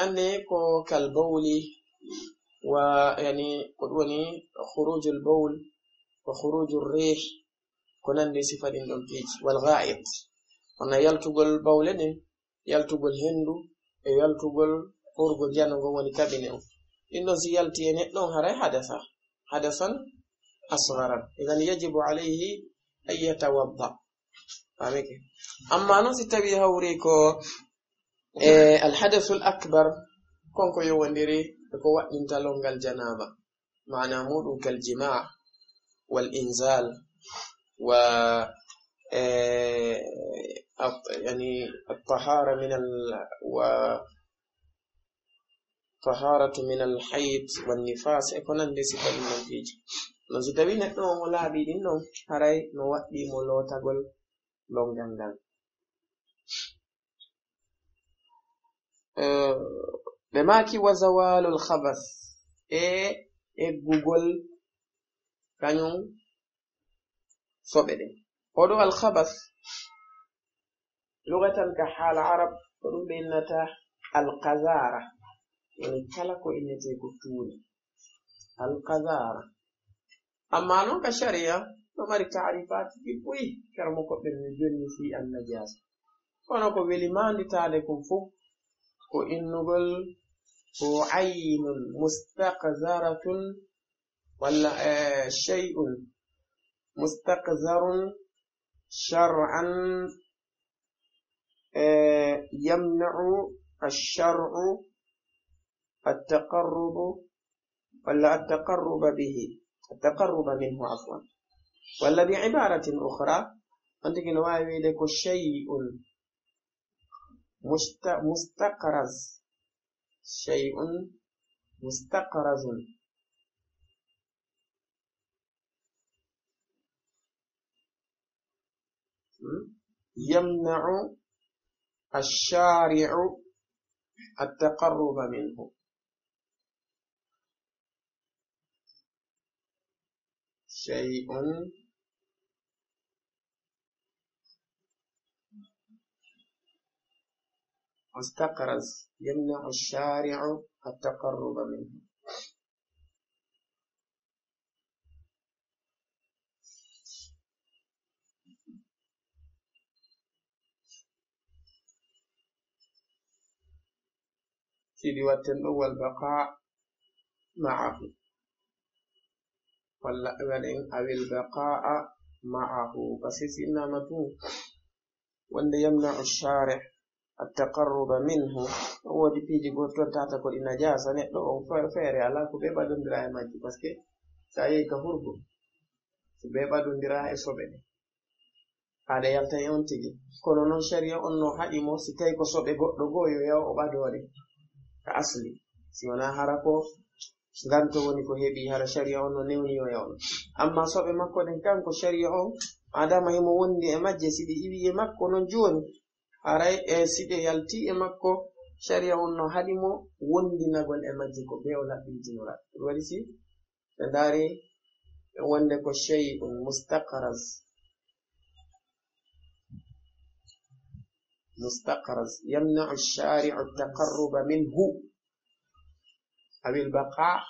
ande ko kal bawli ويعني قدوني خروج البول وخروج الريح كنان دي صفة دون تيج والغائط وانا يلتقل بولن يلتقل هندو يلتقل قرق جانو وني كابينو إنه زيالتي نتنو هراي حدثا أصغرا إذن يجب عليه أن يتوضأ فهمك أما نسي تبيها وريكو الحدث الأكبر كونكو يواندري ko waɗinta longal janaba maana muɗum kal jima' wal inzal wa yani at-tahara min taharatu min al-hayd wan nifas e ko nande sifal non fiji no si tawi neɗɗo mo laaɓi ɗin ɗon haray no waɗɗi mo lotagol longal ngal ɓe maki wa zawalul khabath eggugol kañum soɓe ɗen oɗo al khabath lugatan ka haala arab ko ɗum ɓe innata al qazara yani kala ko innete ko tuuri al qazara amma noon ka sharia ɗo mari ta'rifati ɗuɗɗi karmo ko ɓen jonni fi an najasa kono ko weli manditade kum fof ko innugol هو عين مستقذرة ولا شيء مستقذر شرعا يمنع الشرع التقرب ولا التقرب به التقرب منه عفوا ولا بعبارة أخرى عندك نواوي لك شيء مستقرز شيء مستقرز يمنع الشارع التقرب منه شيء مستقرز يمنع الشارع التقرب منه سيدي والتنو والبقاء معه ولا أو البقاء معه بس سيدنا متو وند يمنع الشارع التقرب منه هو دي بيجي غوتو تاتا كو النجاسه ندو فيري على كو بيبا دوندرا ماجي باسكو ساي كفورغو سو بيبا دوندرا اي سوبede ada yalta yon tigi kono non sharia on no haɗi mo si tawi ko soɓe goɗɗo goyo yaw o ɓadore ka asli si wona hara ko nganto woni ko heɓi hara sharia on no newni yo yawno amma soɓe makko ɗen kanko sharia on adama himo wondi e majje siɗi iwi e makko non joni haray e siɗe yalti e makko sharia on no haɗi mo wondinagol e majje ko ɓe o laɓɓintinora ɗum waɗi si ɓe ndaari wonde ko shay'un mustaqraz مستقرز يمنع الشارع التقرب منه أو البقاء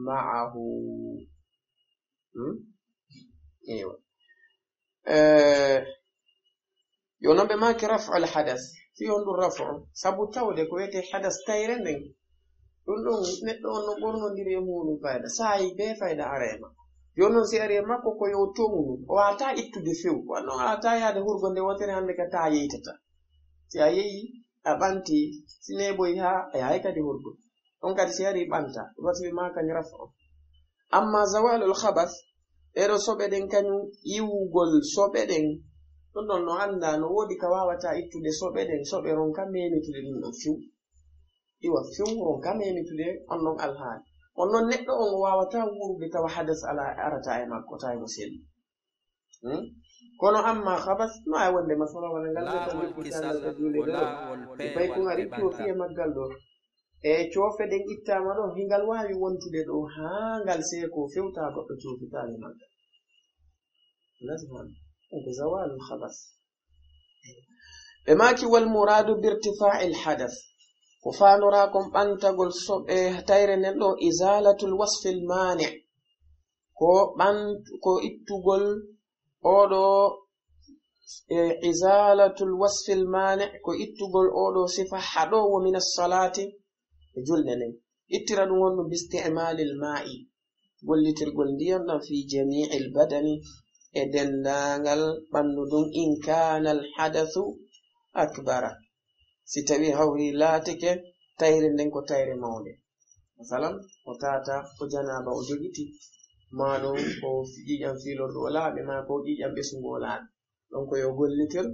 معه أيوة يونبي ماك رفع الحدث في هندو الرفع سابو تاودي كويتي حدث تايرن دون نتو no borno dire munu fayda sai be fayda arema yonon si ari makko ko yo tomu o ata ittude few wonno ata yaade hurgonde wotere hande ka ta yeytata si ayi abanti sine boy ha ay kadi hurgo on kadi si ari banta wasi ma kan rafa amma zawalul khabath ero sobe den kanu iwugol sobe den non no anda no wodi ka wawata ittude sobe den sobe ron kam menitude dum do few iwa fewro gameni tude on non alhaali on non neɗɗo on wawata wurude tawa hadas ala arata e makko tawi mo selli kono amma khabas no ay wonde masala wala ngal be tan kitangal be dule do e bay ko ngari to fiye maggal do e ciofe den ittama do hingal wawi wontude do ha ngal seko fewta goddo ciofitale maggal lazman ko zawal al khabas e maki wal muradu bi irtifa'il hadath ko fanora kon bantagol sobe tayre nen do izalatul wasfil mani' ko ittugol odo izalatul wasfil mani' ko ittugol odo sifa hado wo min as-salati julnenen ittira dum wonno bi isti'malil ma'i gollitirgol ndiyam dan fi jami'il badani e dendangal bannudum in kana al hadathu akbara si tawi hawri laatike tayre nden ko tayre mawde masalan o tata ko janaba o jogiti maɗum ko ƴiƴam filorɗo o laaɓe ma ko ƴiƴam ɓesugo o laaɓe donc yo gollitir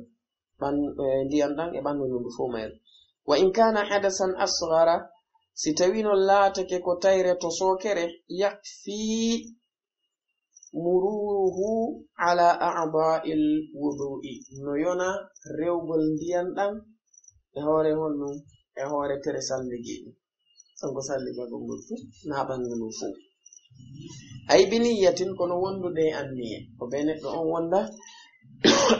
ndiyam ɗan e ɓandu ndu fof mayre wa in kana hadasan asghara si tawi non laatake ko tayre to sokere yakfi mururuhu ala a'dha'il wudu'i no yona rewgol ndiyam ɗan e hoore honɗum e hoore tere salligiɗi sanko salligago ngol fu na ɓandu ndu fu ay bi niyatin kono wondude e anniye ko be neɗɗo on wonda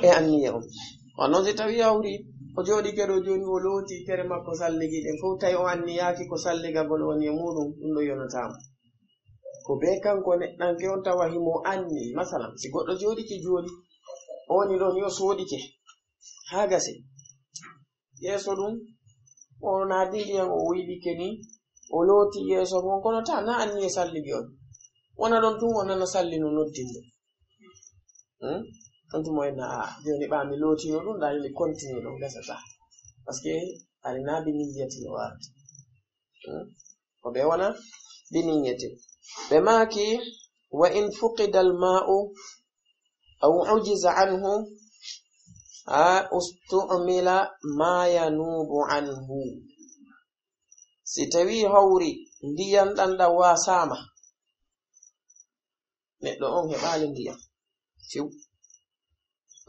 e anniye on non si tawi hawri o jooɗi keɗo joni o looti kere makko salligiɗen fof tawi o anniyaki ko salligagol woni e muɗum ɗum ɗo yonatama ko be kanko neɗɗanke on tawa himo anni masalan si goɗɗo jooɗike joni o woni ɗon yo soodike ha gase yeeso ɗum o naadiɗiyan o wiɗike ni o looti yeeso mon kono ta na anniye salligi on wona ɗon tun o nana salli no noddinde on tuma enna joni ɓami lootino ɗum ɗa mi continue ɗon gasata par ce que ari na bi niyyati no warata ko ɓe wona bi niyyati ɓe maki wa in fuqida al ma'u aw ujiza anhu ustumila ma yanubu anhu si tawi hawri ndiyam ɗan ɗan wasama neɗɗo on heɓali ndiyam fiw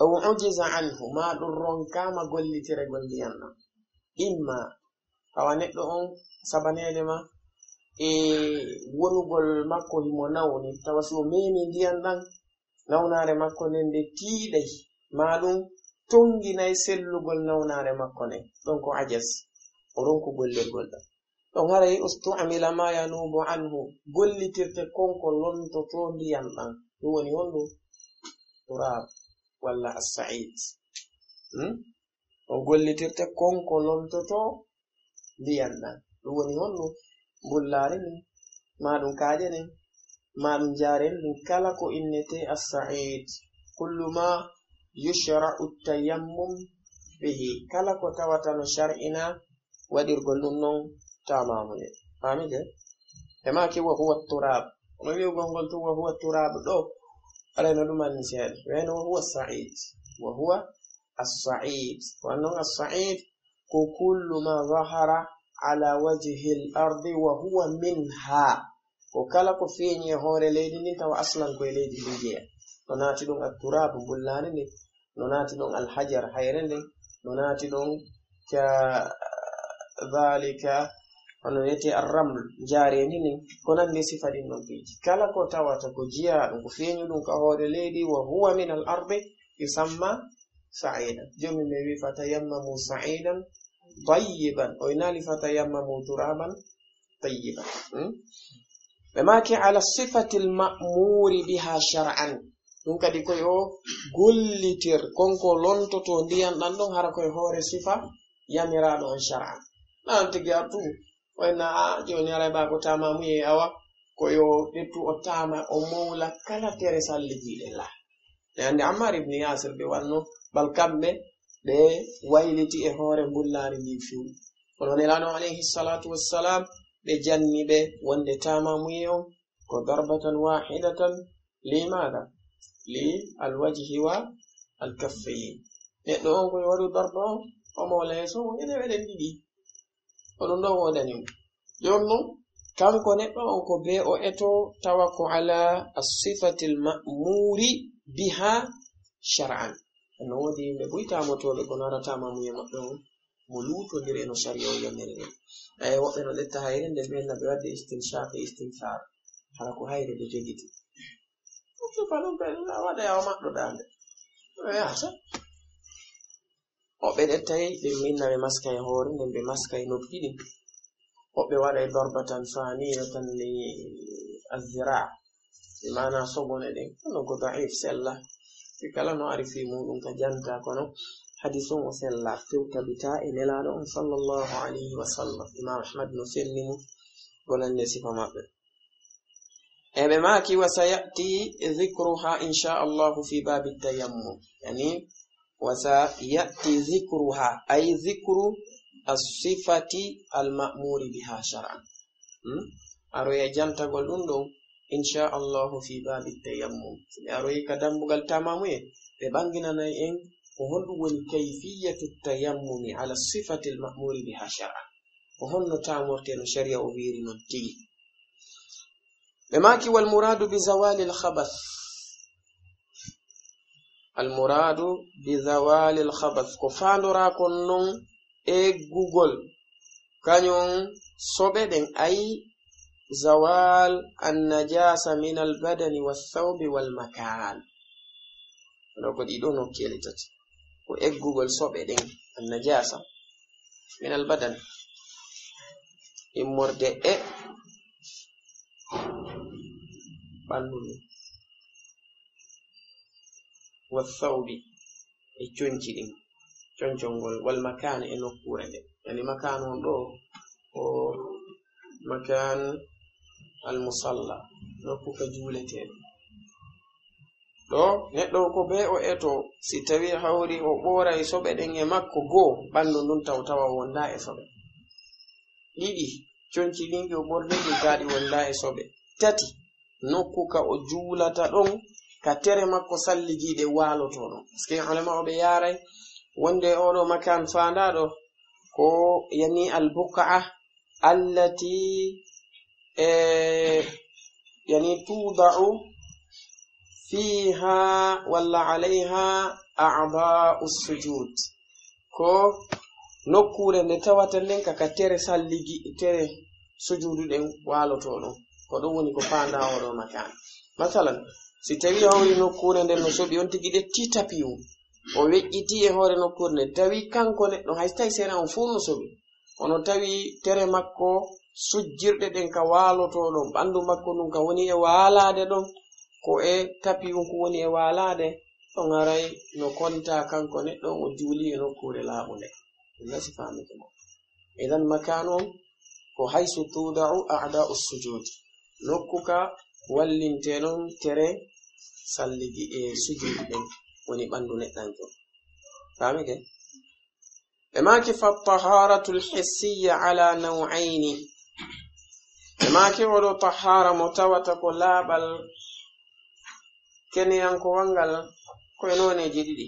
aw ujiza anhu ma ɗum ronkama gollitiregol ndiyam ɗan imma tawa neɗɗo on sabanede ma e wonugol makko himo nawni tawa so memi ndiyam ɗan nawnare makko nden nde tiiɗay maɗum tonginay sellugol nawnare makko nden ɗon ko ajas o ronku gollirgol ɗan ɗon haray ustumila ma yanubu anhu gollitirte konko lontoto ndiyam ɗan ɗum woni honɗum turab walla as-sa'id on gollitirte konko lontoto ndiyam ɗan ɗum woni honɗum bullare nin maɗum kaaje nin maɗum jaren nin kala ko innete as-sa'id kullu ma yushra'u tayammum bihi kala ko tawata no shar'ina waɗirgol ɗum non tamamude famide e maki wa huwa turab no wi'ugol ngol tu wa huwa turab ɗo alay no ɗum anni seeɗa weno wa huwa as-sa'id wa huwa as-sa'id wannan as-sa'id ko kullu ma zahara ala wajhi al-ardi wa huwa minha ko kala ko feeñi e hoore leydi ndin tawa aslan koye leydi ndi jeeya no naati ɗon at-turab bullare nde no naati ɗon al-hajar hayre nde no naati ɗon ka dhalika hono wiyete ar-raml jarendi nin ko nande sifa ɗin ɗon piiji kala ko tawata ko jiya ɗum ko feeñi ɗum ka hoore leydi wa huwa min al-ardi yusamma sa'idan jomi me wi fatayammamu sa'idan tayyiban o inali fatayammamu turaban tayyiban ɓe maki ala sifati al-ma'muri biha shar'an ɗum kadi koye o gollitir konko lontoto ndiyam ɗan ɗon hara koye hoore sifa yamiraɗo on shar'an nan tigi artu wayna joni aray ba ko tamamu e awa koyo ɗettu o tama o mawla kala tere sallijiɗe la e ande Ammar ibn Yasir ɓe wanno bal kamɓe ɓe wayliti e hoore bullari ndi fiw kono nelaɗo alayhi salatu wassalam ɓe janni ɓe wonde tamamuye on ko darbatan wahidatan limada li alwajhi wa alkaffayn neɗɗo on koye waɗu darba on o mawla yeeso ene weɗen ɗiɗi oɗon ɗo wodani mo jonno kanko neɗɗo on ko be o eto tawa ko ala as-sifati al-ma'muri biha shar'an no wodi yimɓe buytamotoɓe ko naratama muye maɓɓe on mo lutodir eno sharia o yamiri ɗen woɓɓe no ɗetta hayre nde ɓenna ɓe wadde istinshaqi istinfar hala ko hayre ɓe jogiti ɗum ɓe waɗa yawo maɗɗo dande yahata woɓɓe ɗettay ɓe minna ɓe maska e hoore nden ɓe maska e noppi ɗin woɓɓe waɗa e darbatan faniyatan li azira ɓe mana sogone ɗen non ko da'if sella ɓe kala no ari fi muɗum ka janta kono hadithun o sella fewtabita e nelaɗo on sallallahu alayhi wa sallam imam ahmad no senni mum golande sifa maɓɓe eɓe maki wa sayati dhikruha inchallahu fi babi tayammum yani wa sayati dhikruha ay dhikru as-sifati al-ma'muri biha shar'an aroya jantagol ɗum ɗon inchallahu fi babi tayammum ɓe aroyi ka dambugal tamamuye ɓe ɓanginanayi en ko honɗum woni kayfiyatu tayammumi ala sifati al-ma'muri biha shar'an ko honno tamorte no sharia o wiri non tigi ɓe maki wal muradu bi zawali al-khabath al-muradu bi zawali al-khabath ko fandora kon non eggugol kañum soɓe ɗen ayi zawal an-najasa min al-badani was-thawbi wal-makan ɗo ko ɗiɗo nokkele tati ko eggugol soɓe ɗen an-najasa min al-badani immorde e ɓandu ɗum was-thawbi e conci ɗin concongol wal-makan e nokkure nde yani makan on ɗo o makan al-musalla nokkuka juuleteɗo ɗo neɗɗo ko be o eto si tawi hawri o ɓoray soɓe ɗen e makko goo ɓandu ndun tawa wonda e soɓe ɗiɗi conci ɗinki o ɓorniji kaɗi wonda e soɓe tati nokkuka o juulata ɗon ka tere makko salligiɗe waloto ɗon paske ulama o ɓe yaray wonde oɗo makan fandaɗo ko yani al-buq'a allati yani tuda'u fiha walla alayha a'da'u sujud ko nokkure nde tawata nden kaka tere salligi tere sujudu ɗen waloto ɗon ko ɗum woni ko fanda oɗo makan masalan si tawi hawri nokkure nden no soɓi on tigi ɗetti tapiwu o weƴƴiti e hoore nokkure nden tawi kanko neɗɗo haystawi sena on fuu no soɓi ono tawi tere makko sujjirɗe ɗen ka waloto ɗon ɓandu makko ɗum ka woni e walade ɗon ko e tapiwu ko woni e walade ɗon haray no konta kanko neɗɗo o juuli e nokkure laaɓunde ɗum lasi famike mo idan makan on ko haysu tuda'u a'da'u sujud nokkuka wallinte ɗon tere salligi e sujudi ɗen woni ɓandu neɗɗanke famike ɓe maki fa taharatu al-hissiyya ala naw'aini ɓe maki oɗo tahara mo tawata ko laaɓal keniyankowangal koye noneji ɗiɗi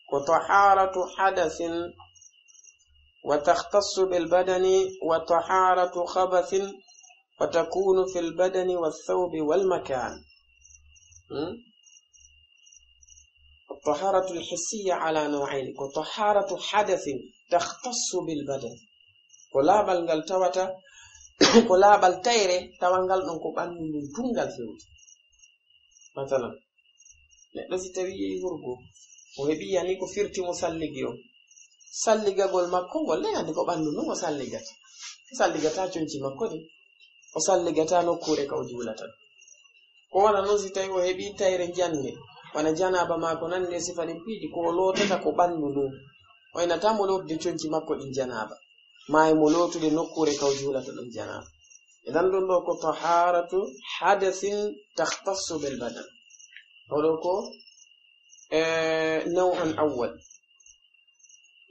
ko taharatu hadathin wa takhtassu bil badani wa taharatu khabathin wa takunu fil badani wath-thawbi wal makan الطهارة الحسية على نوعين كطهارة حدث تختص بالبدن كلا بلغل توتا كلا بلتيري توانغال نكو بانو تونغال فيوت مثلا لذي توي هرغو وهبي يعني كو فيرتي مسلغيو salligagol makko golle andi ko bandu no salligata salligata conci makko ni o salligata nokkure ka o juulata ko wala non si tawi o heɓi tayre jande wana janaba mako nande sifanin piiji ko lotata ko bandu ɗum o inata mo lottude conci makko ɗin janaba maye mo lottude nokkure ka o juulata ɗum janaba idan ɗum ɗo ko taharatu hadathin takhtassu bil badan oɗo ko naw'un awwal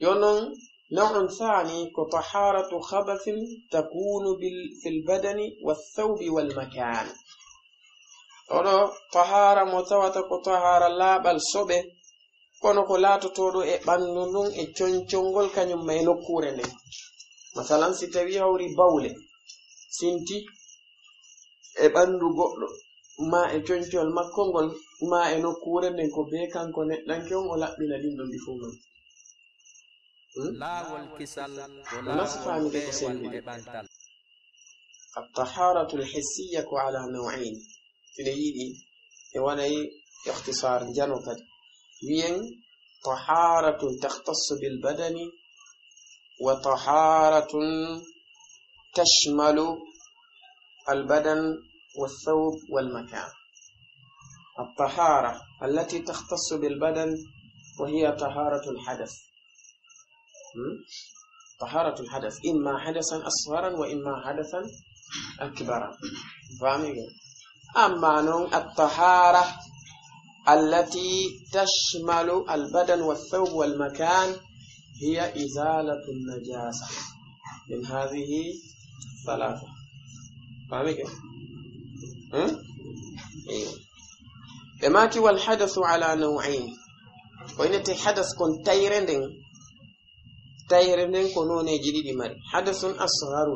يونون نوع ثاني كطهارة خبث تكون في البدن والثوب والمكان أو طهارة متواتة كطهارة لا بل صبه kono ko laatotoɗo e ɓanndu ndun e coñcongol kañum may nokkuure nden masalan si tawi hawri bawle sinti e ɓandu goɗɗo ma e coñcol makko ngol ma e nokkure nden ko be kanko neɗɗanke on o laɓɓina ɗin ɗon ɗi fof non laawol kisal ko laawol peewal e ɓantal. الطهارة الحسية على نوعين تليدي وني اختصار جنوكت وين طهارة تختص بالبدن وطهارة تشمل البدن والثوب والمكان. الطهارة التي تختص بالبدن وهي طهارة الحدث. طهارة الحدث إما حدثا أصغرا وإما حدثا أكبرا. فاهمين؟ أما الطهارة التي تشمل البدن والثوب والمكان هي إزالة النجاسة من هذه الثلاثة. فاهمين؟ أيوه. إماكي والحدث على نوعين. وإن حدث كن تيرندين كنوني جديد مري. حدث أصغر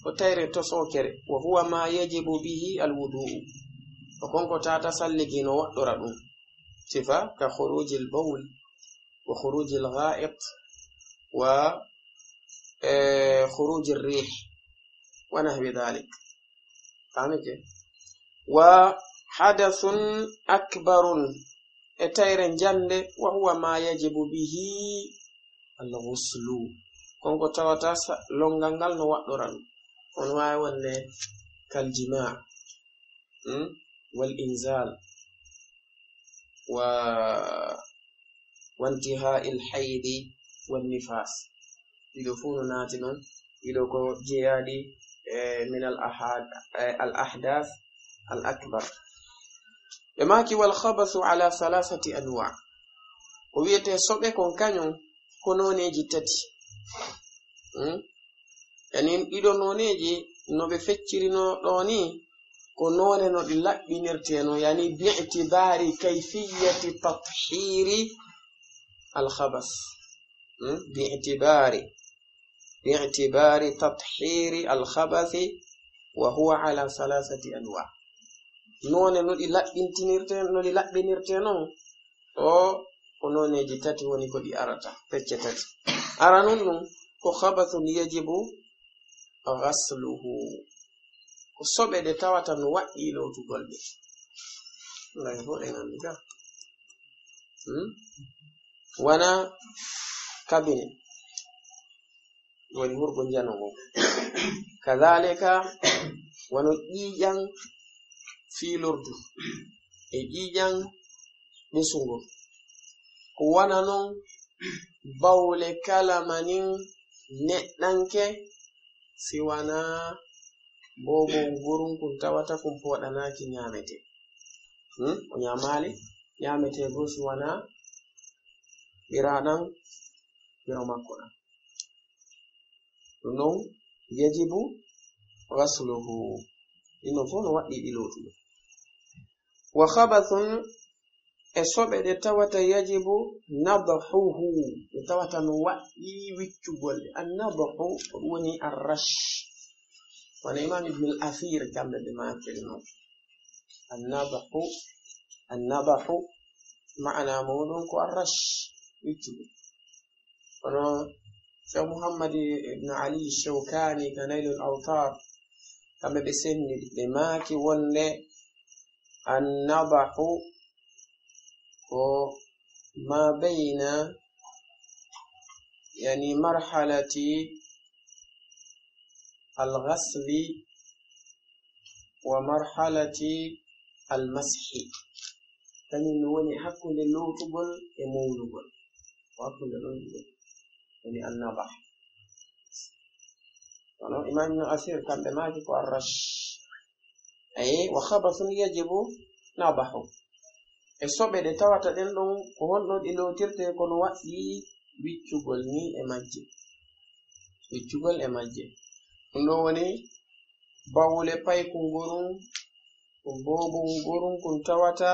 وتير تسوكر وهو ما يجب به الوضوء. وكونكو تاتا سلقين وقرأون صفة كخروج البول وخروج الغائط وخروج الريح ونحو ذلك. فهمت؟ وحدث أكبر تير جند وهو ما يجب به الغسل. كونكو تاتا لونغانغال نو وقرأون ونواي كالجماع والإنزال وانتهاء الحيض والنفاس يدفون ناتنا يلوكو جيادي من الأحداث الأكبر. يماكي والخبث على 3 أنواع. ويتي صبي كون كانيون كونونيجي تاتي يعني إدو نونيجي no be feccirino ɗoni ko none no ɗi laɓɓinirteno yani bi'tibari kayfiyati tathhiri al-khabas bi'tibari tathhiri al-khabath wa huwa ala 3 anwa' none no ɗi laɓɓinirteno o ko noneji tati woni ko ɗi arata fecce tati. Ara non ko khabathun yajibu ghasluhu ko soɓe ɗe tawata no waɗi lotugol ɓe ngai ho en anda wana kabine woni hurgo janogo kadhalika wano ƴiƴan filordu e ƴiƴan ɓesugo ko wana non bawle kala manin neɗɗanke siwana bobo gurun kun tawata kun poɗanaki nyamete o nyamali nyamete go siwana biraɗan biro makko ɗan non yajibu ghasluhu ino fo no waɗɗi ɗilotugo. Wa khabathun e soɓe ɗe tawata yajibu nadhuhu ɗe tawata no waɗɗi wiccugol annadhu woni arrash wana imam ibn al-athir kamɓe ɓe makiri non annadhu ma'ana muɗum ko arrash wiccugol kono Sheikh Muhammad ibn Ali Shawkani ka Nailul Awtar kamɓe ɓe senni ɓe maki wonde annadhu ko ma bayna yani marhalati الغسل ومرحلة المسح كان نوني حكو للوتبل يمولبل وحكو للوتبل يعني النضح إمام ابن أثير كان بماجك والرش أي وخبث يجب نضحه الصبع دي تواتا دندون كهون دي لوتيرتي كون وحي ويتشغل ني إماجي ويتشغل إماجي ndo woni bawle pay kungurun kun bobo ngurun kun tawata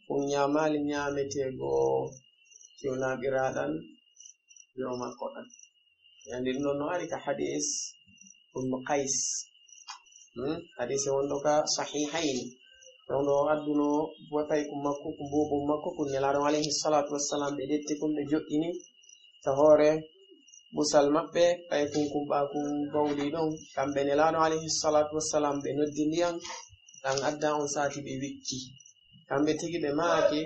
kun nyamali nyametego kiuna biradan yo makko dan يعني إنه نوارك حديث أم قيس حديث وندك صحيحين وندو أدنو بوتايكم مكو كمبوب مكو كن يلارو عليه الصلاة والسلام بديتكم بجؤيني تهوري busal maɓɓe ɓay kunkumɓakum bawli ɗon kamɓe nelaɗo alayhi salatu wassalam ɓe noddi ndiyam ɗan adda on sati ɓe wicci kamɓe tigi ɓe maaki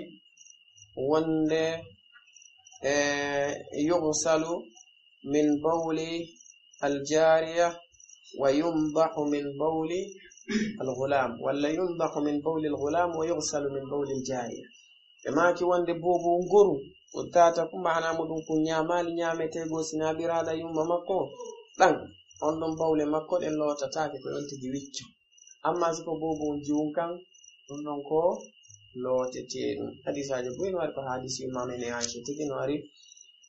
wonde yughsalu min bawli aljariya wa yumdahu min bawli alghulam walla yumdahu min bawli alghulam wa yughsalu min bawli aljariya ɓe maaki wonde bobo nguru uttata ko maana mudum ko nyaamali nyametego sinabirada yumma makko dan on don bawle makko den lotataake ko yontigi wiccu amma siko bobo jiwun kan don non ko lotete dum hadisaje buin war ko hadisi mamene Aisha tigi no ari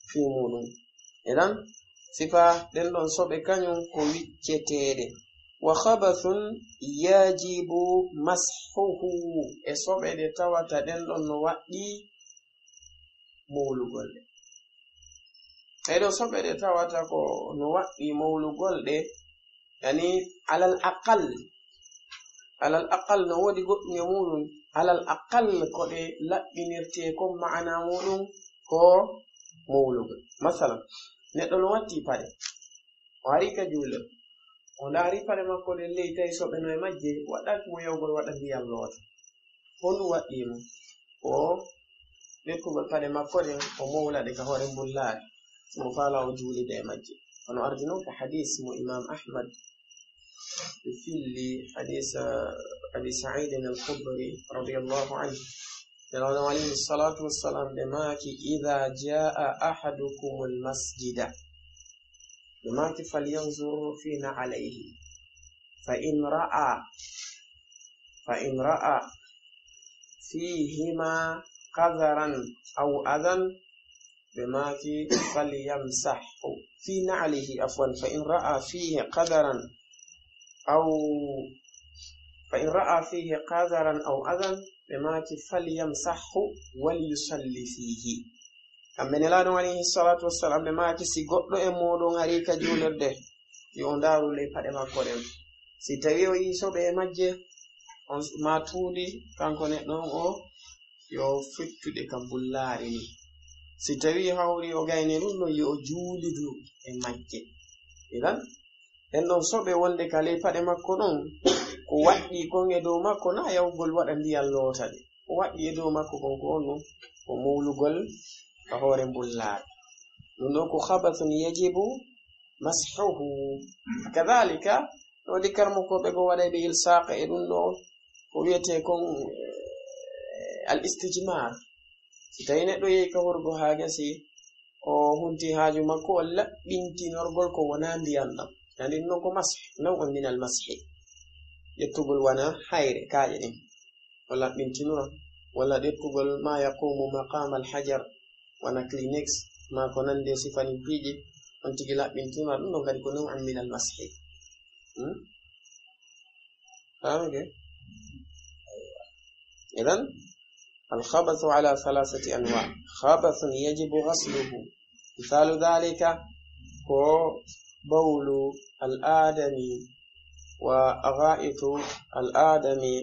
fi mudum edan sifa den don sobe kanyum ko wiccetede wa khabathun yajibu mashuhu e sobe de tawata den don no waddi mawlugol de edo sobe de tawata ko no waddi mawlugol de yani alal aqal no wodi goddi mudum alal aqal ko de labbinirte ko maana mudum ko mawlugol masalan neddo no watti pade wari ka juule on dari pade makko de leytay sobe no e majje wadat mo yawgol wadandi yallota hondu waddi mo ko lekkugal pade makko den o mawlade ka hore bullaade mo fala o juulide majje ono ardino ka hadith mo imam ahmad fi hadith abi sa'id al-khudri radiyallahu anhu qala alayhi salatu wassalam limaki idha jaa ahadukum al-masjida limaki falyanzur fina alayhi fa in ra'a fihima قذرا أو أذى بماكي فليمسحه في نعله عفوا فإن رأى فيه قذرا أو أذى بماكي فليمسحه وليصلي فيه أمن الله عليه الصلاة والسلام بماكي سيقول إمودو غريك جولر ده يوندارو لي فدما كورم سيتاويو يسو بمجي ما تودي كانكو نتنو yo fittude kam bullaari ni si tawi hawri o gayne ɗum no yo juulidu e majje idan en ɗon soɓe wonde kale paɗe makko ɗon ko waɗɗi kon e dow makko na yawgol waɗa ndiyam loota ɗe ko waɗɗi e dow makko kon ko on ko mawlugol ka hoore bullaari ɗum ɗo ko khabathun yajibu mashuhu kadhalika ɗo dikkarmokoɓe go waɗayɓe ilsaqa e ɗum ɗo ko wiyete kon al-istijmar sitayne do yeyi ka horgo haagasi o hunti haaju makko o labbintinorgol ko wona ndiyam ɗam yani non ko masih naw'un min al-masih yettugol wana hayre kaaje ɗin o labbintinora walla ɗettugol ma yaqumu maqam al-hajar wana kleenex ma ko nande sifani piiji on tigi labbintinora ɗum ɗon kadi ko naw'un min al-masih إذن الخبث على 3 أنواع خبث يجب غسله مثال ذلك هو بول الآدمي وغائط الآدمي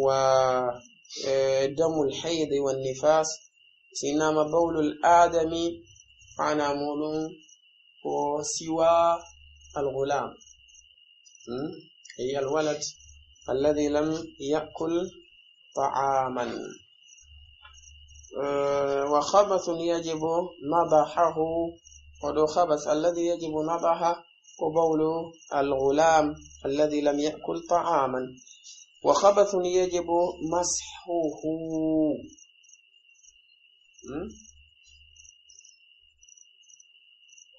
ودم الحيض والنفاس سينما بول الآدمي معنى مولون وسوى الغلام هي الولد الذي لم يأكل طعاما وخبث يجب نضحه ودو خبث الذي يجب نضحه وبول الغلام الذي لم يأكل طعاما وخبث يجب مسحه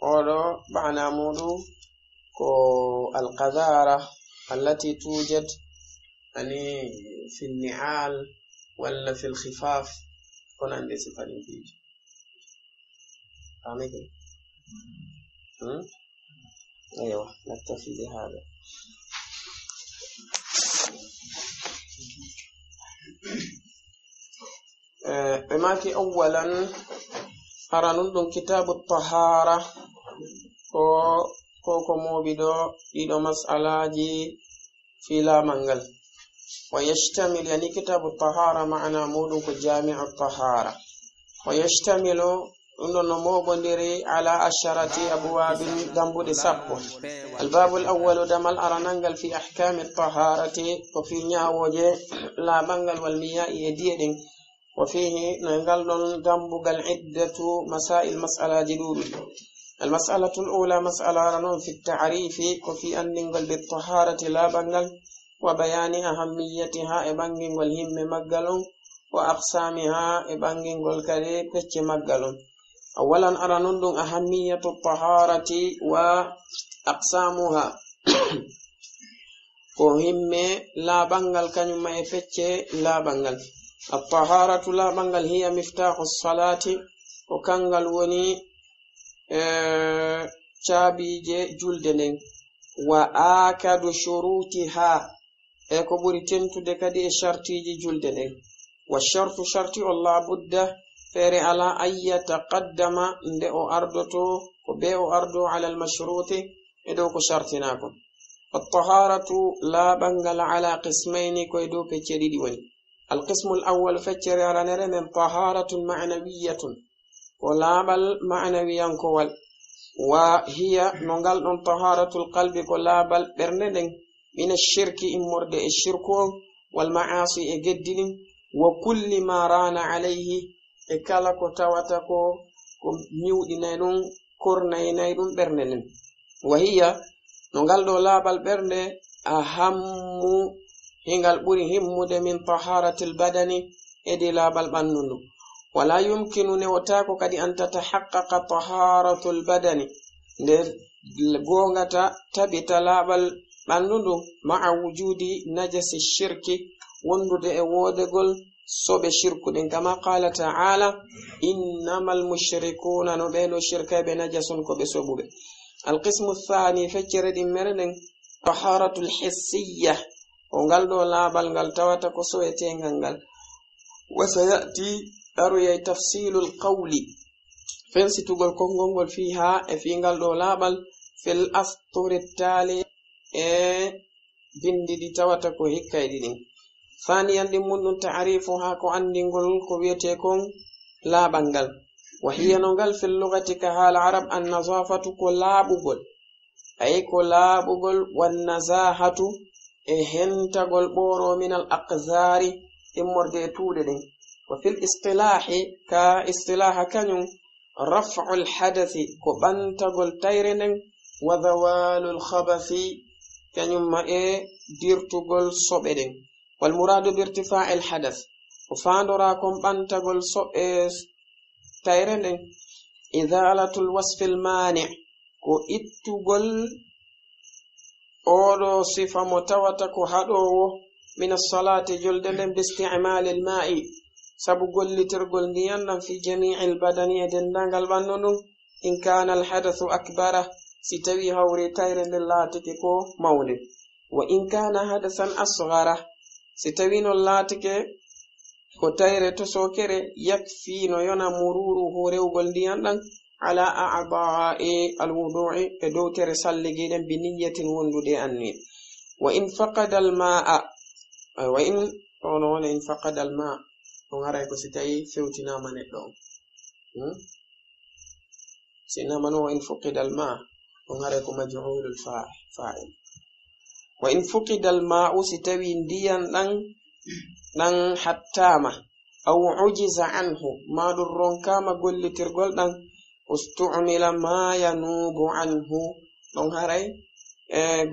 ودو معنى مولو القذارة التي توجد يعني في النعال ولا في الخفاف كون عندي صفة فيه فاهمين كده ايوه نكتفي بهذا بماكي اولا أرى نندن كتاب الطهارة ko moɓiɗo ɗiɗo mas'alaji fi lamangal wa yashtamil yani kitabu tahara ma'ana muɗum ko jami'u tahara wa yashtamilu ɗum ɗon no moɓodiri ala asharati abwabin dambuɗe sappo albabu alawwalu damal aranangal fi ahkami taharati ko fi ñawoje laɓangal wal miya'i e diyeɗen wa fihi no ngal ɗon dambugal iddatu masail mas'alaji ɗuɗuɗi المسألة الأولى مسألة رنون في التعريف وفي أننغل بالطهارة لا بنغل وبيان أهميتها إبنغن والهم مقلون وأقسامها إبنغن والكري بيتش مقلون أولا أرنون أهمية الطهارة وأقسامها وهم لا بنغل كنما يفتش لا بنغل الطهارة لا بنغل هي مفتاح الصلاة وكنغل وني caabije julde nden wa akadu shurutiha e ko ɓuri tentude kadi e shartiji julde nden wa shartu sharti o la budda feere ala an yataqaddama nde o ardoto ko be o ardo ala almashruti e dow ko shartinako altaharatu laaɓangal ala qismayni koye dow pecce ɗiɗi woni alqismu alawwal feccere aranere men taharatun ma'nawiyatun ko laaɓal ma'nawiyankowal wa hiya no ngal ɗon taharatul qalbi ko laaɓal ɓernde nden mina shirki immorde e shirku on wal ma'asi e geddiɗin wa kulli ma rana alayhi e kala ko tawata ko ñiwɗinay ɗum kornayinay ɗum ɓernde nden wa hiya no ngal ɗo laaɓal ɓernde ahammu hingal ɓuri himmude min taharatil badani edi laaɓal ɓandu ndu ولا يمكن نوتاكو كدي أن تتحقق طهارة البدن لغونغتا تبت لابل بانوندو مع وجود نجس الشرك وندو اودغول صوب الشرك كما قال تعالى إنما المشركون نبينو شركا بنجس كبسوبوب القسم الثاني فجر دي مرنن طهارة الحسية ونغال دو لابل نغال تواتا كسويتي نغال وسيأتي أروي تفصيل القول فنسي تقول كونغول فيها فينغال دولابل في الأسطر التالي بندي دي تواتكو هكا دين ثانيا لمن تعريفها كو أندنغول كويتيكون لا بنغال وهي نغال في اللغة كها العرب النظافة كلابغول أي كلابغول والنزاهة هنتغول بورو من الأقذار إمردي تولدين وفي الاصطلاح كاصطلاح كانوا رفع الحدث كبنتغل تيرن وذوال الخبث كانوا ما ديرتغل صبدن والمراد بارتفاع الحدث وفاندراكم بنتغل تيرن إزالة الوصف المانع كو إتغل أولو صفة متوتك هدو من الصلاة جلدن باستعمال الماء sabu gollitirgol ndiyam fi jami'il badani e dendangal ɓandu ndun in kana alhadathu akbara si tawi hawri tayre nde laatike ko mawde wa in kana hadasan asghara si tawi non laatike ko tayre to sokere yakfi no yona mururuhu rewgol ndiyam ɗan ala a'da'i alwudu'i e dow tere salligiɗen bi niyyatin wondude anni wa in faqada alma'a wa in ono wona in faqada alma'a on haray ko si tawi fewtinama neɗɗo on sinamano wa in fuqida alma on haray ko majhulul fa'il wa in fuqida alma'u si tawi ndiyan ɗan hattama aw ujiza anhu ma ɗum ronkama gollitirgol ɗan ustumila ma yanubu anhu ɗon haray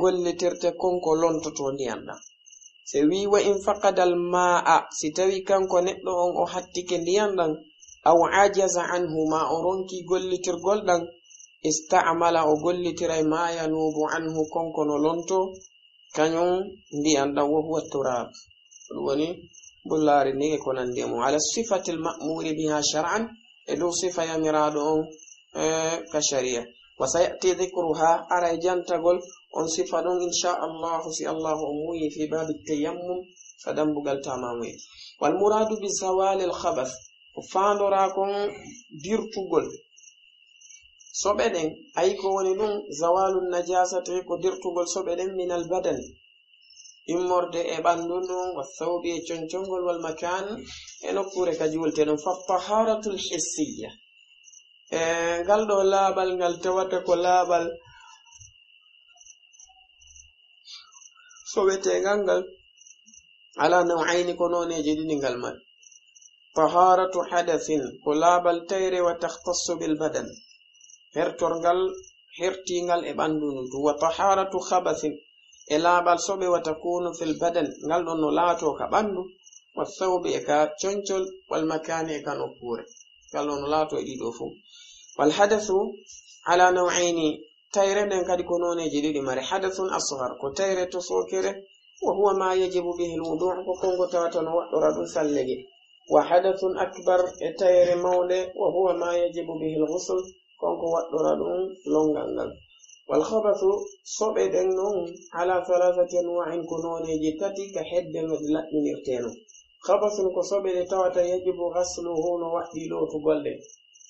gollitirte konko lontoto ndiyan ɗan se wi wa in faqadal ma'a si tawi kanko neɗɗo on o hattike ndiyam ɗan aw ajaza anhu ma o ronki gollitirgol ɗan istamala o gollitiray ma yanubu anhu konko no lonto kañum ndiyam ɗan wo huwa turab ɗum woni bullari ni e ko nandi mum ala sifatil ma'muri biha shar'an e dow sifa yamiraɗo on ka sharia wa sayati dhikruha ara e jantagol on sifa ɗon inchallahu si allahu o muyi fi babi tayammum sadambugal tamamuye wal muradu bi zawali al khabath o fandora kon dirtugol soɓe ɗen ayi ko woni ɗum zawalu najasati ko dirtugol soɓe ɗen min al badan immorde e ɓandu ndun wa thawbi e concongol wal makan e nokkure ka juulte ɗum fa taharatul hissiya ngal ɗo laaɓal ngal tawata ko laaɓal soɓetegal ngal ala naw'aini ko noneje ɗiɗi ngal mari taharatu hadathin ko laaɓal tayre wa takhtassu bil badan hertorgal hertingal e ɓandu ndu wa taharatu khabathin e laaɓal soɓe wa takunu fil badan ngal ɗon no laato ka ɓandu wa thawbi e ka concol wal makani e ka nokkure ngal ɗon no laato e ɗiɗo fu wal hadathu ala naw'aini tayre nden kadi ko noneje ɗiɗi mari hadathun asghar ko tayre to sokere wa huwa ma yajibu bihi alwudu' ko kongo tawata no waɗɗora ɗum sallege wa hadathun akbar e tayre mawde wa huwa ma yajibu bihi alghusl konko waɗɗora ɗum longal ngal wal khabathu soɓe ɗen non ala thalathati anwa'in ko noneje tati ka hedde no laɓɓinirteno khabathun ko soɓe ɗe tawata yajibu ghasluhu no waɗɗi lotugol ɗe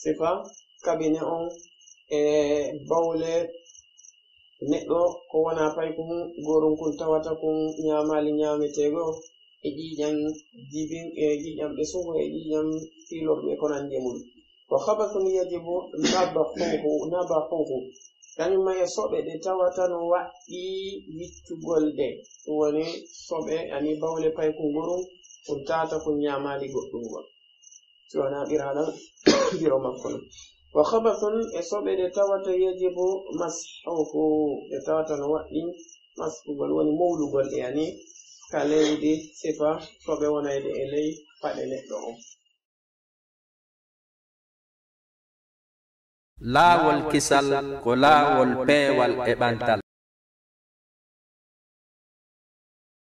sifa kabine on e bawle neɗɗo ko wona pay kum gorum kun tawata kum ñamali ñametego e ƴiƴam jibin e ƴiƴam ɓe sugo e ƴiƴam filorɓe ko nandi mum wa khabathun yajibu nabahuhu kañumma e soɓe ɗe tawata no waɗɗi wiccugol ɗe ɗum woni soɓe ani bawle pay kum gorum kun tata kun ñamali goɗɗum gol si wona ɓiraɗam biro makko non wa khabathun e soɓe ɗe tawata yajibu mashuhu ɗe tawata no waɗɗi maskugol woni mawlugol ɗe ani ka leydi sifa soɓe wonayde e ley paɗe neɗɗo on laawol kisal ko laawol peewal e ɓantal